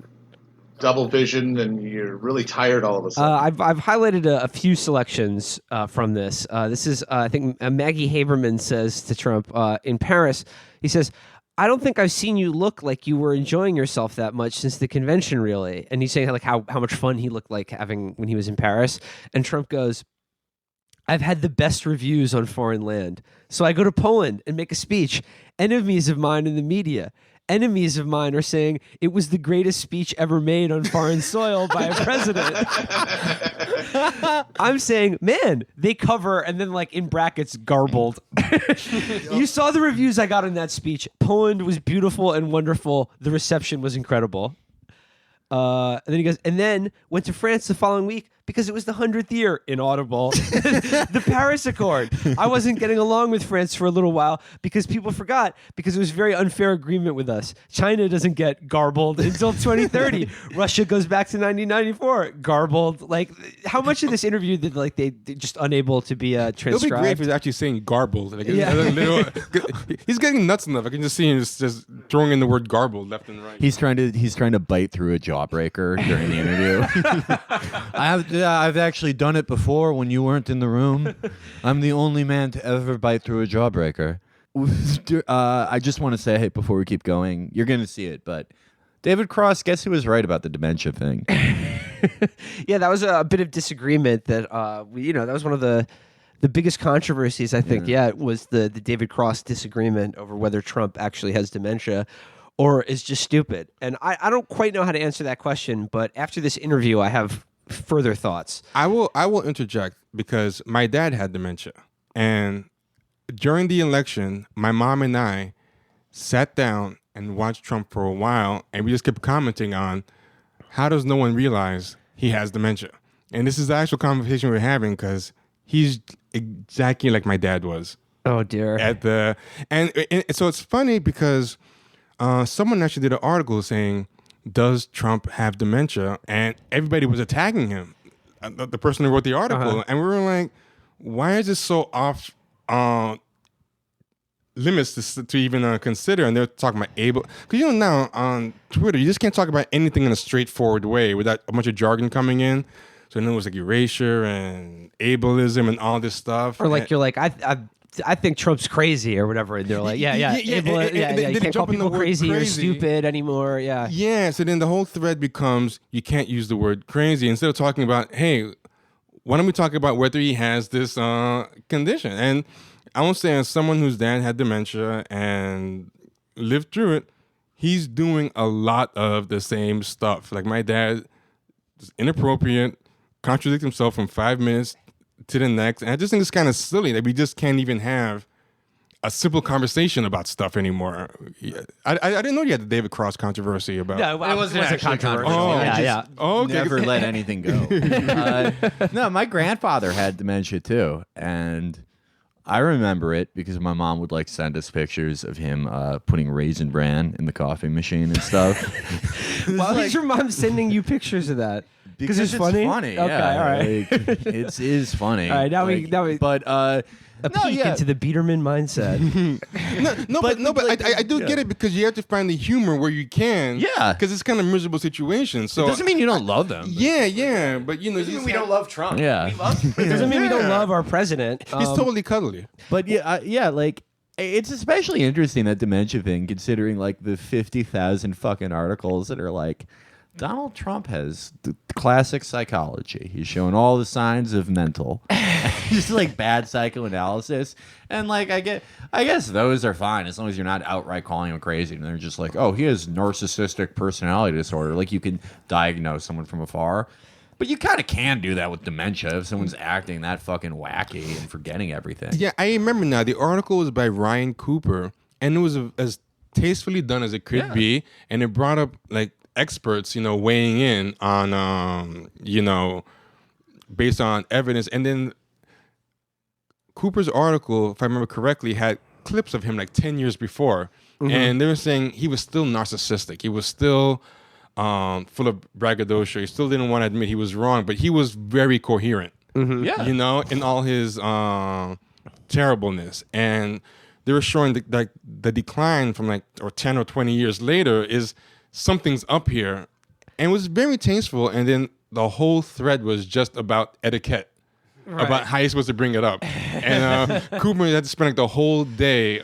double vision, and you're really tired all of a sudden. I've highlighted a few selections from this. This is, I think, Maggie Haberman says to Trump in Paris, he says, "I don't think I've seen you look like you were enjoying yourself that much since the convention, really." And he's saying how much fun he looked like having when he was in Paris. And Trump goes, "I've had the best reviews on foreign land. So I go to Poland and make a speech. Enemies of mine in the media. Enemies of mine are saying it was the greatest speech ever made on foreign soil by a president." I'm saying, man, they cover, and then in brackets, garbled. You saw the reviews I got in that speech. Poland was beautiful and wonderful. The reception was incredible. And then he goes, and then went to France the following week because it was the 100th year, inaudible. The Paris Accord. I wasn't getting along with France for a little while because people forgot, because it was a very unfair agreement with us. China doesn't get garbled until 2030. Russia goes back to 1994, garbled. How much of this interview did they just unable to be transcribed? It'll be great if he's actually saying garbled. He's getting nuts enough. I can just see him just throwing in the word garbled left and right. He's trying to bite through a jawbreaker during the interview. I've actually done it before when you weren't in the room. I'm the only man to ever bite through a jawbreaker. I just want to say, hey, before we keep going, you're going to see it, but David Cross, guess who was right about the dementia thing? Yeah, that was a bit of disagreement. That that was one of the biggest controversies, I think. Yeah, it was the David Cross disagreement over whether Trump actually has dementia or is just stupid. And I don't quite know how to answer that question, but after this interview, I have further thoughts. I will interject because my dad had dementia, and during the election, my mom and I sat down and watched Trump for a while, and we just kept commenting on how does no one realize he has dementia? And this is the actual conversation we're having because he's exactly like my dad was. Oh dear. And so it's funny because someone actually did an article saying, "Does Trump have dementia?" And everybody was attacking him. The person who wrote the article, and we were like, "Why is this so off limits to even consider?" And they're talking about because now on Twitter you just can't talk about anything in a straightforward way without a bunch of jargon coming in. So then it was like erasure and ableism and all this stuff. Or like you're like I think Trump's crazy or whatever, and they're like, you can't call people crazy or stupid anymore. Yeah. Yeah. So then the whole thread becomes you can't use the word crazy instead of talking about, hey, why don't we talk about whether he has this condition? And I won't say as someone whose dad had dementia and lived through it, he's doing a lot of the same stuff. Like my dad is inappropriate, contradict himself from 5 minutes to the next. And I just think it's kind of silly that we just can't even have a simple conversation about stuff anymore. I didn't know you had the David Cross controversy about. No, it wasn't controversial. Okay. Never let anything go. No, my grandfather had dementia too, and I remember it because my mom would like send us pictures of him putting Raisin Bran in the coffee machine and stuff. Why is your mom sending you pictures of that? Because it's funny. Okay, yeah, all right. Like, it is funny. All right, now we. But a peek into the Biederman mindset. but I do get it because you have to find the humor where you can. Yeah, because it's kind of miserable situation. So it doesn't mean you don't love them. Yeah, but doesn't mean we don't love Trump. Yeah, we love him. It doesn't mean we don't love our president. He's totally cuddly. But like. It's especially interesting, that dementia thing, considering like the 50,000 fucking articles that are like, Donald Trump has the classic psychology. He's showing all the signs of mental, just like bad psychoanalysis. And like, I guess those are fine as long as you're not outright calling him crazy. And they're just like, oh, he has narcissistic personality disorder. Like you can diagnose someone from afar. But you kind of can do that with dementia if someone's acting that fucking wacky and forgetting everything. Yeah, I remember now. The article was by Ryan Cooper, and it was as tastefully done as it could be, and it brought up like experts, weighing in on, based on evidence. And then Cooper's article, if I remember correctly, had clips of him like 10 years before, and they were saying he was still narcissistic. He was still full of braggadocio. He still didn't want to admit he was wrong, but he was very coherent. In all his terribleness. And they were showing the decline from 10 or 20 years later is something's up here. And it was very tasteful. And then the whole thread was just about etiquette, about how you're supposed to bring it up. And Cooper had to spend the whole day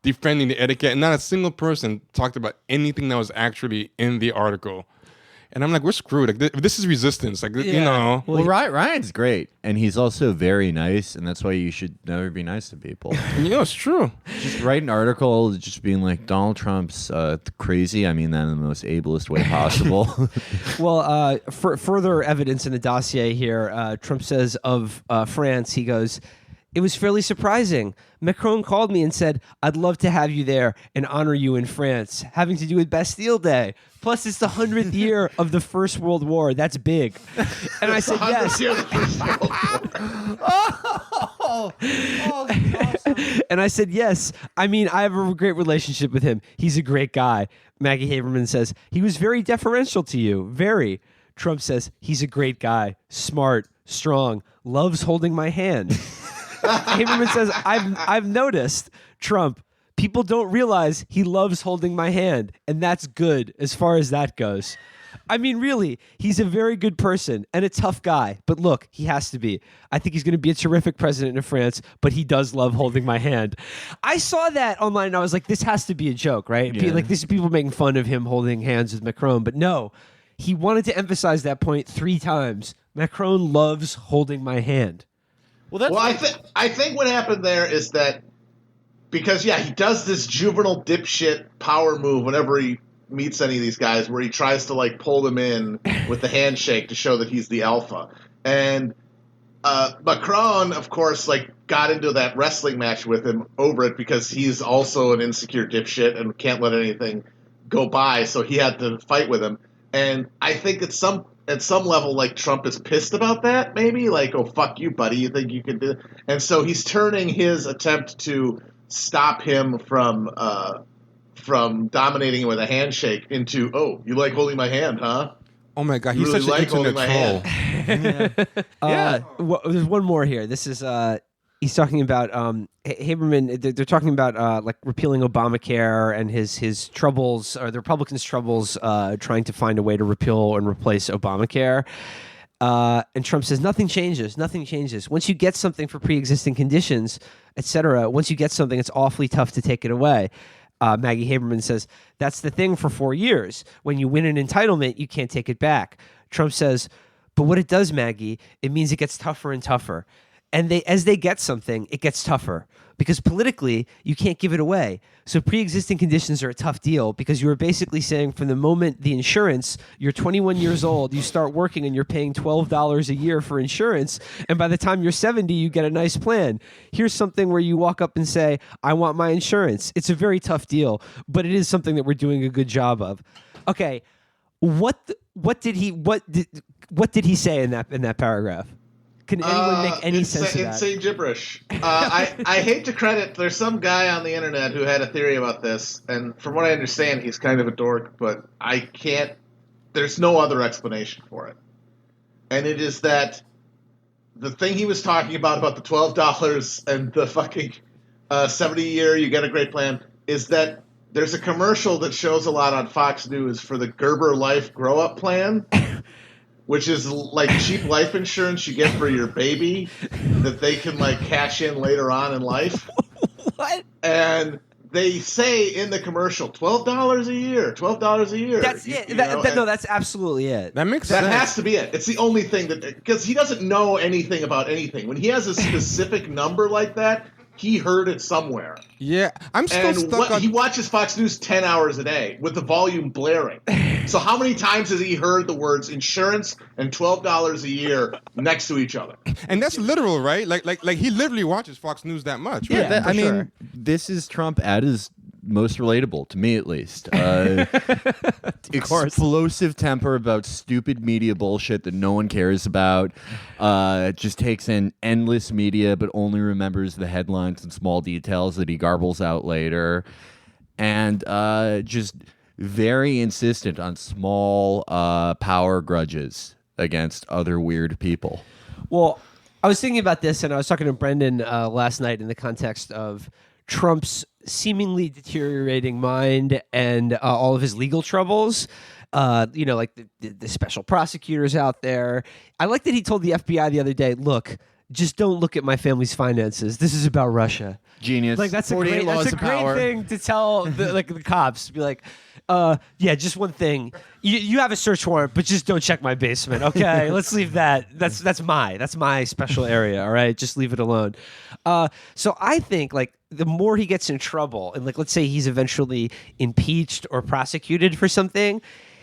defending the etiquette, and not a single person talked about anything that was actually in the article. And I'm like, we're screwed. Like, this is resistance. Like, Well, Ryan's great, and he's also very nice, and that's why you should never be nice to people. It's true. Just write an article just being like, Donald Trump's crazy. I mean that in the most ableist way possible. Well, for further evidence in the dossier here, Trump says of France, he goes, "It was fairly surprising. Macron called me and said, I'd love to have you there and honor you in France, having to do with Bastille Day. Plus, it's the 100th year of the First World War. That's big." And I said, yes. And I said, yes. I mean, I have a great relationship with him. He's a great guy. Maggie Haberman says, he was very deferential to you. Very. Trump says, he's a great guy. Smart, strong, loves holding my hand. Haberman says, I've noticed, Trump, people don't realize he loves holding my hand, and that's good as far as that goes. I mean, really, he's a very good person and a tough guy. But look, he has to be. I think he's going to be a terrific president of France, but he does love holding my hand. I saw that online, and I was like, this has to be a joke, right? Yeah. Like, this is people making fun of him holding hands with Macron. But no, he wanted to emphasize that point 3 times. Macron loves holding my hand. Well, I think what happened there is that because, he does this juvenile dipshit power move whenever he meets any of these guys where he tries to, pull them in with the handshake to show that he's the alpha. And Macron, of course, like got into that wrestling match with him over it because he's also an insecure dipshit and can't let anything go by. So he had to fight with him. And I think at some level, like Trump is pissed about that. Maybe like, oh fuck you, buddy. You think you can do it? And so he's turning his attempt to stop him from dominating him with a handshake into, oh, you like holding my hand, huh? Oh my god, You he's really such an like internet troll. There's one more here. This is he's talking about Haberman. They're talking about like repealing Obamacare and his troubles, or the Republicans' troubles trying to find a way to repeal and replace Obamacare. And Trump says nothing changes. Nothing changes. Once you get something for pre-existing conditions, etc. Once you get something, it's awfully tough to take it away. Maggie Haberman says, that's the thing for 4 years. When you win an entitlement, you can't take it back. Trump says, but what it does, Maggie, it means it gets tougher and tougher. And as they get something, it gets tougher. Because politically, you can't give it away. So pre-existing conditions are a tough deal because you were basically saying from the moment the insurance, you're 21 years old, you start working and you're paying $12 a year for insurance. And by the time you're 70, you get a nice plan. Here's something where you walk up and say, I want my insurance. It's a very tough deal, but it is something that we're doing a good job of. Okay, what did he say in that paragraph? Can anyone make any sense of that? Insane gibberish. I hate to credit. There's some guy on the internet who had a theory about this, and from what I understand, he's kind of a dork. But I can't. There's no other explanation for it, and it is that the thing he was talking about the $12 and the fucking 70-year you get a great plan is that there's a commercial that shows a lot on Fox News for the Gerber Life Grow Up Plan. Which is like cheap life insurance you get for your baby that they can like cash in later on in life. What? And they say in the commercial, $12 a year, $12 a year. That's it. No, that's absolutely it. That makes sense. That has to be it. It's the only thing because he doesn't know anything about anything. When he has a specific number like that, he heard it somewhere. Yeah, I'm still stuck on... He watches Fox News 10 hours a day with the volume blaring. So how many times has he heard the words insurance and $12 a year next to each other? And that's literal, right? Like he literally watches Fox News that much, right? Yeah, I mean, this is Trump at his most relatable, to me at least. Explosive temper about stupid media bullshit that no one cares about. Just takes in endless media, but only remembers the headlines and small details that he garbles out later. And just very insistent on small power grudges against other weird people. Well, I was thinking about this, and I was talking to Brendan last night in the context of Trump's seemingly deteriorating mind and all of his legal troubles. Like the special prosecutors out there. I like that he told the FBI the other day, look, just don't look at my family's finances. This is about Russia. Genius. Like that's a great thing to tell the cops. Be like, yeah, just one thing. You have a search warrant, but just don't check my basement. Okay, let's leave that. That's my special area. All right, just leave it alone. So I think like the more he gets in trouble, and like let's say he's eventually impeached or prosecuted for something,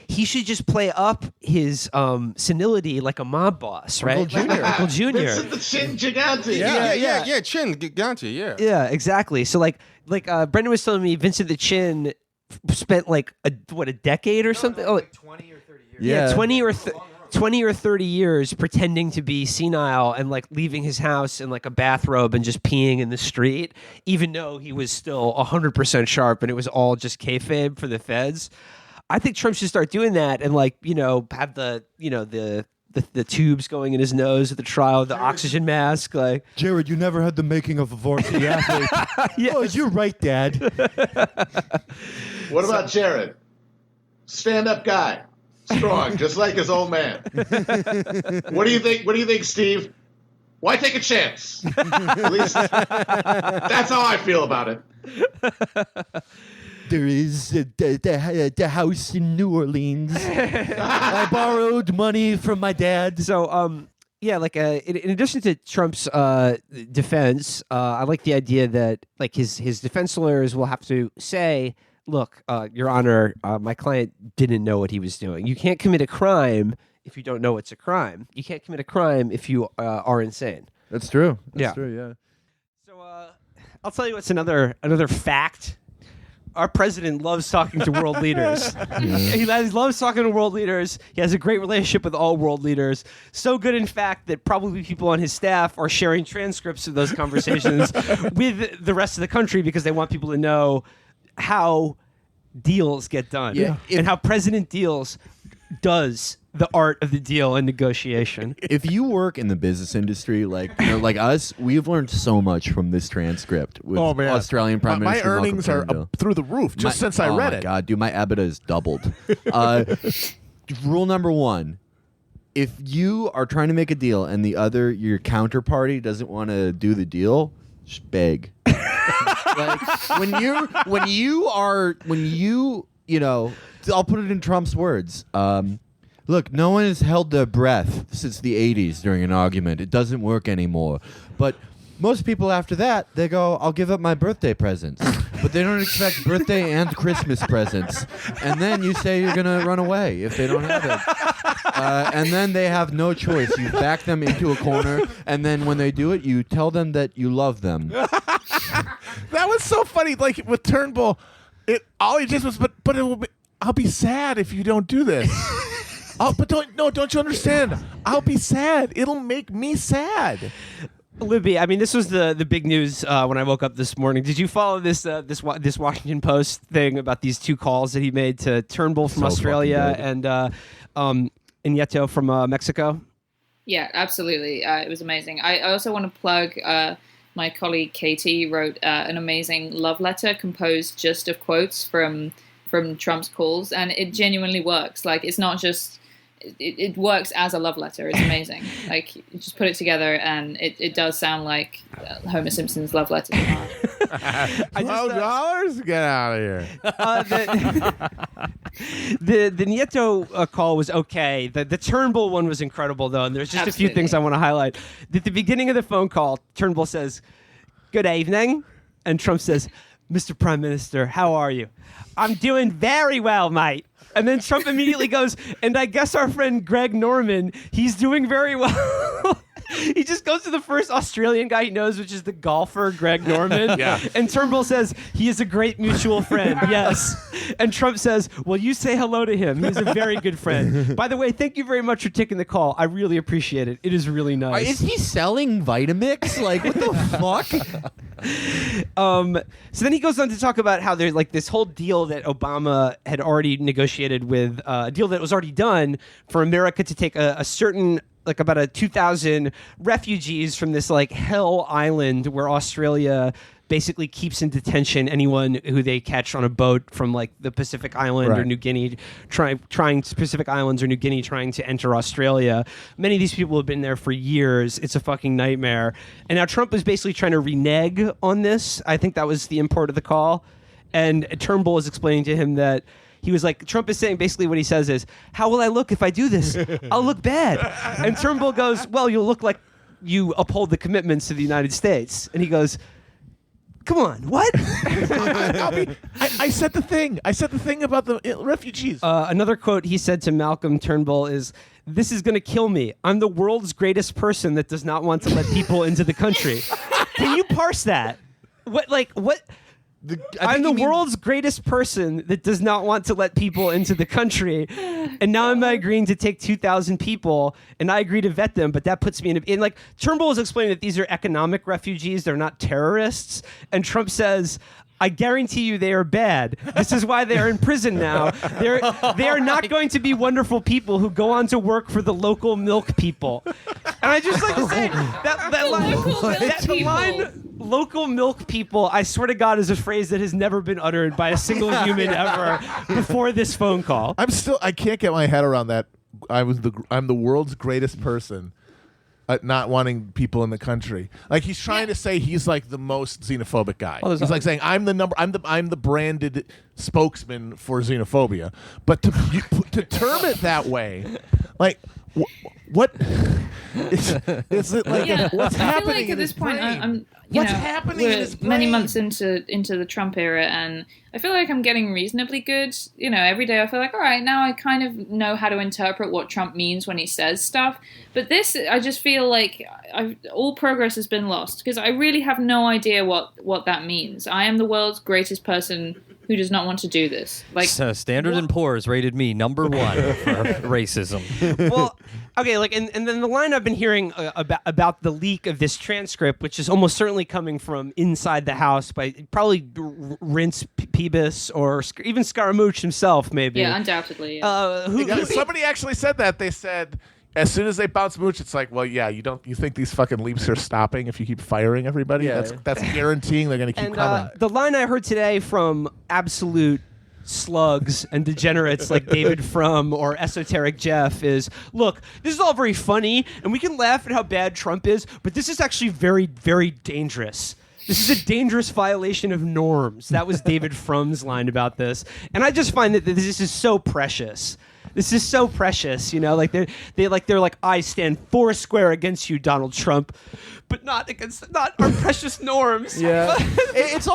he should just play up his senility like a mob boss, right? Uncle Jr. Vincent the Chin Gigante. Yeah, Chin Gigante, yeah. Yeah, exactly. So like Brendan was telling me Vincent the Chin spent like a decade or something? Like 20 or 30 years. Yeah, 20 or 30 years pretending to be senile and like leaving his house in like a bathrobe and just peeing in the street, even though he was still 100% sharp and it was all just kayfabe for the feds. I think Trump should start doing that and like, have the tubes going in his nose at the trial, the oxygen mask. Like, Jared, you never had the making of a varsity athlete. Yes. Oh, you're right, Dad. What about Jared? Stand-up guy. Strong, just like his old man. What do you think, Steve? Why take a chance? At least that's how I feel about it. There is the house in New Orleans. I borrowed money from my dad. So, in addition to Trump's defense, I like the idea that like his defense lawyers will have to say, look, Your Honor, my client didn't know what he was doing. You can't commit a crime if you don't know it's a crime. You can't commit a crime if you are insane. That's true. Yeah. True. Yeah. So I'll tell you what's another fact. Our president loves talking to world leaders. He loves talking to world leaders. He has a great relationship with all world leaders. So good, in fact, that probably people on his staff are sharing transcripts of those conversations with the rest of the country because they want people to know how deals get done and how President Deals does the art of the deal and negotiation. If you work in the business industry, like us, we've learned so much from this transcript with Australian Prime Minister. My earnings are up through the roof since I read it. Oh my God, dude, my EBITDA has doubled. Rule number 1: if you are trying to make a deal and your counterparty doesn't want to do the deal, just beg. Like when you I'll put it in Trump's words. Look, no one has held their breath since the 80s during an argument. It doesn't work anymore. But most people after that, they go, I'll give up my birthday presents. But they don't expect birthday and Christmas presents. And then you say you're going to run away if they don't have it. And then they have no choice. You back them into a corner, and then when they do it, you tell them that you love them. That was so funny. Like with Turnbull, all he just was, but I'll be sad if you don't do this. But don't you understand? I'll be sad. It'll make me sad. Libby, I mean, this was the big news when I woke up this morning. Did you follow this Washington Post thing about these 2 calls that he made to Turnbull from Australia and Nieto from Mexico? Yeah, absolutely. It was amazing. I also want to plug my colleague Katie wrote an amazing love letter composed just of quotes from Trump's calls, and it genuinely works. Like, it's not just it works as a love letter. It's amazing. Like, you just put it together and it does sound like Homer Simpson's love letter. $12? Get out of here. The Nieto call was okay. The Turnbull one was incredible, though, and there's just a few things I want to highlight. At the beginning of the phone call, Turnbull says, "Good evening," and Trump says, "Mr. Prime Minister, how are you?" "I'm doing very well, mate." And then Trump immediately goes, "And I guess our friend Greg Norman, he's doing very well." He just goes to the first Australian guy he knows, which is the golfer, Greg Norman. Yeah. And Turnbull says, "He is a great mutual friend." Yes. And Trump says, "Well, you say hello to him. He's a very good friend. By the way, thank you very much for taking the call. I really appreciate it. It is really nice." Is he selling Vitamix? Like, what the fuck? So then he goes on to talk about how there's like this whole deal that Obama had already negotiated with, a deal that was already done for America to take a certain, like about 2,000 refugees from this like hell island where Australia basically keeps in detention anyone who they catch on a boat from like the Pacific Island or New Guinea, trying Pacific Islands or New Guinea trying to enter Australia. Many of these people have been there for years. It's a fucking nightmare. And now Trump is basically trying to renege on this. I think that was the import of the call. And Turnbull is explaining to him that he was like, Trump is saying basically what he says is, "How will I look if I do this? I'll look bad." And Turnbull goes, "Well, you'll look like you uphold the commitments to the United States." And he goes, "Come on, what?" I said the thing. I said the thing about the refugees. Another quote he said to Malcolm Turnbull is, "This is going to kill me. I'm the world's greatest person that does not want to let people into the country." Can you parse that? What? I'm the world's greatest person that does not want to let people into the country, and now I'm agreeing to take 2,000 people, and I agree to vet them, but that puts me in like Turnbull was explaining that these are economic refugees, they're not terrorists, and Trump says, "I guarantee you they are bad. This is why they are in prison now. They are not going to be wonderful people who go on to work for the local milk people." And I just like to say that line, "local milk people," I swear to God, is a phrase that has never been uttered by a single human ever before this phone call. I can't get my head around that. I'm the world's greatest person. Not wanting people in the country, like he's trying to say he's like the most xenophobic guy. He's like saying I'm the branded spokesman for xenophobia. But to term it that way, like What is it like? Yeah, What's I feel happening like at in this his point, brain? what's happening in his brain? Many months into the Trump era, and I feel like I'm getting reasonably good. Every day I feel like, all right, now I kind of know how to interpret what Trump means when he says stuff. But this, I just feel like all progress has been lost because I really have no idea what that means. I am the world's greatest person who does not want to do this. Like Standard & Poor's rated me number 1 for racism. Well, okay, and then the line I've been hearing about the leak of this transcript, which is almost certainly coming from inside the house by probably Reince Priebus or even Scaramouche himself, maybe. Yeah, undoubtedly. Yeah. Somebody actually said that. They said, as soon as they bounce Mooch, it's like, well, yeah, you think these fucking leaps are stopping if you keep firing everybody? Yeah. That's guaranteeing they're going to keep coming. The line I heard today from absolute slugs and degenerates like David Frum or Esoteric Jeff is, look, this is all very funny, and we can laugh at how bad Trump is, but this is actually very, very dangerous. This is a dangerous violation of norms. That was David Frum's line about this. And I just find that this is so precious. This is so precious, they're like, I stand foursquare against you, Donald Trump, but not our precious norms. Yeah. it's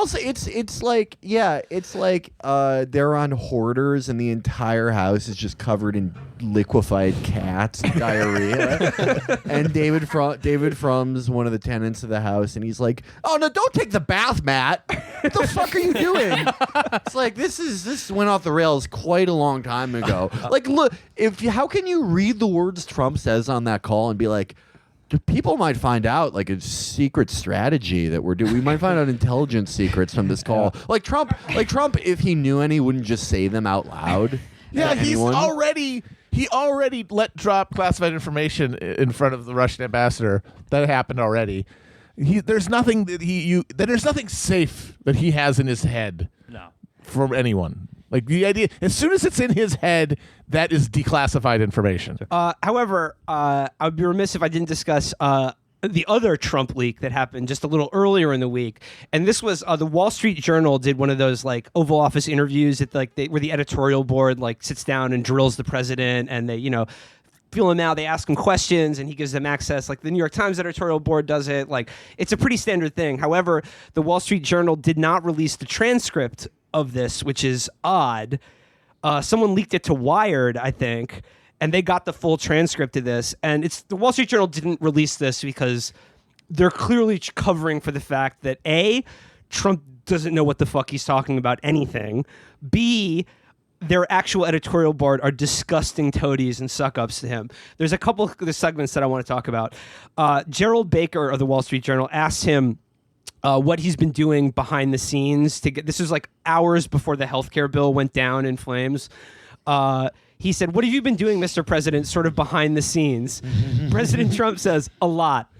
like they're on Hoarders and the entire house is just covered in liquefied cats and diarrhea. And David Frum's one of the tenants of the house, and he's like, "Oh no, don't take the bath mat. What the fuck are you doing?" It's like this went off the rails quite a long time ago. Like, look, how can you read the words Trump says on that call and be like, people might find out like a secret strategy that we're doing. We might find out intelligence secrets from this call. Like Trump, if he knew any, wouldn't just say them out loud. Yeah, he already let drop classified information in front of the Russian ambassador. That happened already. There's nothing safe that he has in his head. No. From anyone. Like the idea, as soon as it's in his head, that is declassified information. However, I would be remiss if I didn't discuss the other Trump leak that happened just a little earlier in the week. And this was the Wall Street Journal did one of those like Oval Office interviews where the editorial board like sits down and drills the president, and they feel him out. They ask him questions, and he gives them access. Like the New York Times editorial board does it. Like it's a pretty standard thing. However, the Wall Street Journal did not release the transcript of this, which is odd. Someone leaked it to Wired, I think, and they got the full transcript of this. And the Wall Street Journal didn't release this because they're clearly covering for the fact that A, Trump doesn't know what the fuck he's talking about anything. B, their actual editorial board are disgusting toadies and suck-ups to him. There's a couple of the segments that I want to talk about. Gerald Baker of the Wall Street Journal asked him what he's been doing behind the scenes to get. This was like hours before the healthcare bill went down in flames. He said, "What have you been doing, Mr. President, sort of behind the scenes?" President Trump says, "A lot."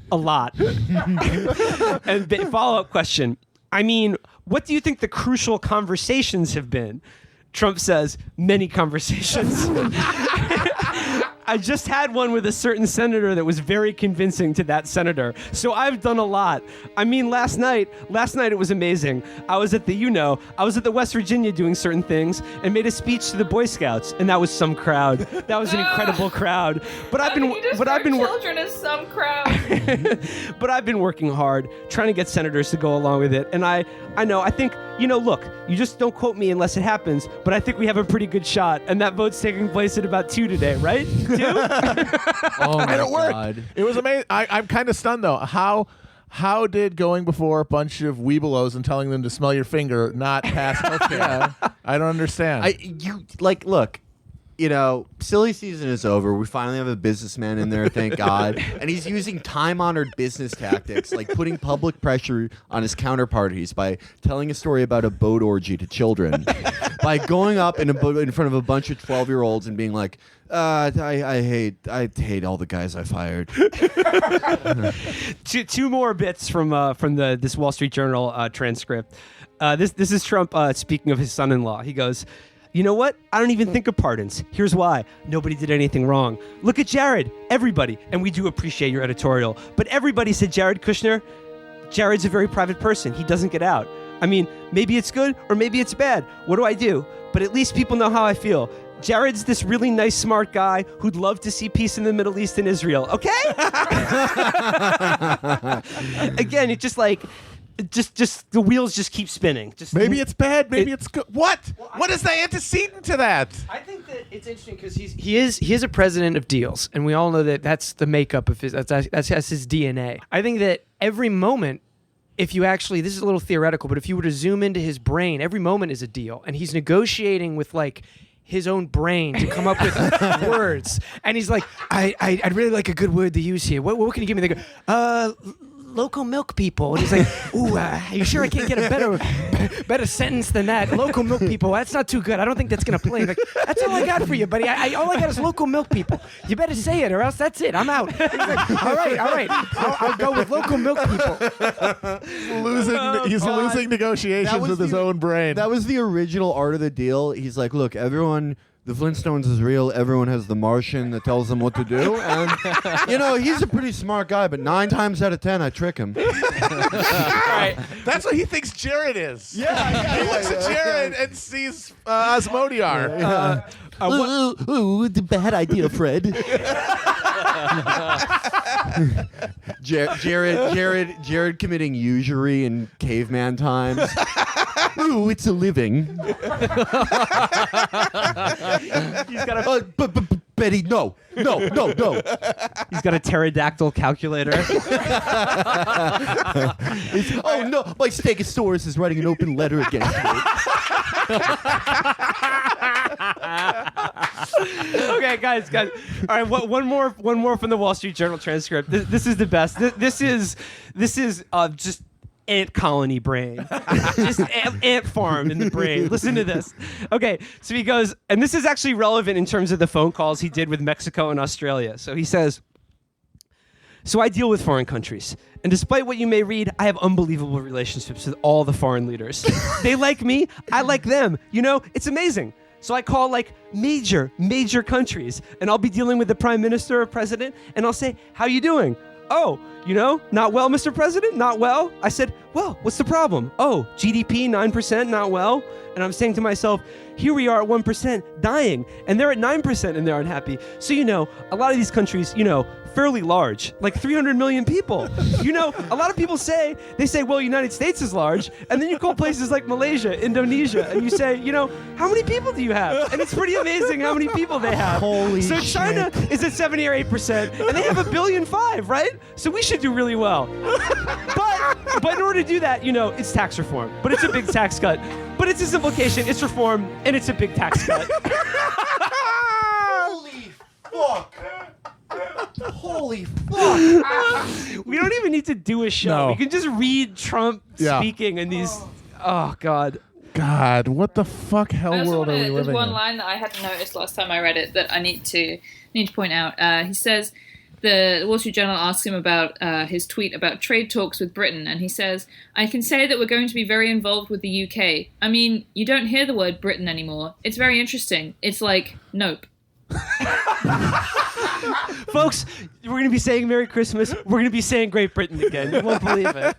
And follow-up question, I mean, what do you think the crucial conversations have been? Trump says, "Many conversations." I just had one with a certain senator that was very convincing to that senator. So I've done a lot. I mean, last night it was amazing. I was at the West Virginia doing certain things and made a speech to the Boy Scouts, and that was some crowd. That was an incredible crowd. But I've been children as some crowd. But I've been working hard trying to get senators to go along with it. And I think, look, you just don't quote me unless it happens, but I think we have a pretty good shot. And that vote's taking place at about 2 today, right? 2? Oh my and it worked. God. It was amazing. I'm kind of stunned though. How did going before a bunch of weebelos and telling them to smell your finger not pass healthcare? I don't understand. Look, silly season is over. We finally have a businessman in there, thank God. And he's using time-honored business tactics, like putting public pressure on his counterparties by telling a story about a boat orgy to children, by going up in front of a bunch of 12-year-olds and being like, I hate all the guys I fired. Two more bits from this Wall Street Journal transcript. This is Trump speaking of his son-in-law. He goes, "You know what? I don't even think of pardons. Here's why. Nobody did anything wrong. Look at Jared. Everybody. And we do appreciate your editorial. But everybody said Jared Kushner. Jared's a very private person. He doesn't get out. I mean, maybe it's good or maybe it's bad. What do I do? But at least people know how I feel. Jared's this really nice, smart guy who'd love to see peace in the Middle East and Israel. Okay? Again, it's just like, just the wheels just keep spinning. Maybe it's bad. Maybe it's good. What? What is the antecedent to that? I think that it's interesting because he is a president of deals, and we all know that that's the makeup of his. That's his DNA. I think that every moment, if you actually, this is a little theoretical, but if you were to zoom into his brain, every moment is a deal, and he's negotiating with like his own brain to come up with words, and he's like, I'd really like a good word to use here. What can you give me? They go, local milk people. And he's like, ooh, are you sure I can't get a better sentence than that? Local milk people, that's not too good. I don't think that's going to play. Like, that's all I got for you, buddy. All I got is local milk people. You better say it or else that's it. I'm out. He's like, all right. I'll go with local milk people. He's losing negotiations with his own brain. That was the original art of the deal. He's like, look, everyone... The Flintstones is real. Everyone has the Martian that tells them what to do. And, he's a pretty smart guy, but 9 times out of 10, I trick him. Right. That's what he thinks Jared is. Yeah. He looks at Jared and sees Asmodear. Ooh, it's a bad idea, Fred. Jared committing usury in caveman times. Ooh, it's a living. He's got a Betty, no. He's got a pterodactyl calculator. Oh no, my Stegosaurus is writing an open letter against me. Okay, guys. All right, one more from the Wall Street Journal transcript. This is the best. This is just ant colony brain. Just ant farm in the brain. Listen to this. Okay, so he goes, and this is actually relevant in terms of the phone calls he did with Mexico and Australia. So he says, so I deal with foreign countries, and despite what you may read, I have unbelievable relationships with all the foreign leaders. They like me, I like them. It's amazing. So I call like major countries, and I'll be dealing with the prime minister or president, and I'll say, how you doing? Oh, not well, Mr. President? Not well? I said, well, what's the problem? Oh, GDP 9%, not well? And I'm saying to myself, here we are at 1% dying, and they're at 9% and they're unhappy. So, a lot of these countries, fairly large, like 300 million people. A lot of people say, well, United States is large, and then you call places like Malaysia, Indonesia, and you say, how many people do you have? And it's pretty amazing how many people they have. Holy So shit. China is at 70 or 8%, and they have 1.5 billion, right? So we should do really well. But in order to do that, it's tax reform. But it's a big tax cut. But it's a simplification, it's reform, and it's a big tax cut. Holy fuck. We don't even need to do a show. No. We can just read Trump speaking in these. Oh, God. God, what the fuck hell world are we There's living one in? line that I hadn't noticed last time I read it that I need to point out. He says the Wall Street Journal asks him about his tweet about trade talks with Britain, and he says, I can say that we're going to be very involved with the UK. I mean, you don't hear the word Britain anymore. It's very interesting. It's like, nope. Folks, we're going to be saying Merry Christmas. We're going to be saying Great Britain again. You won't believe it.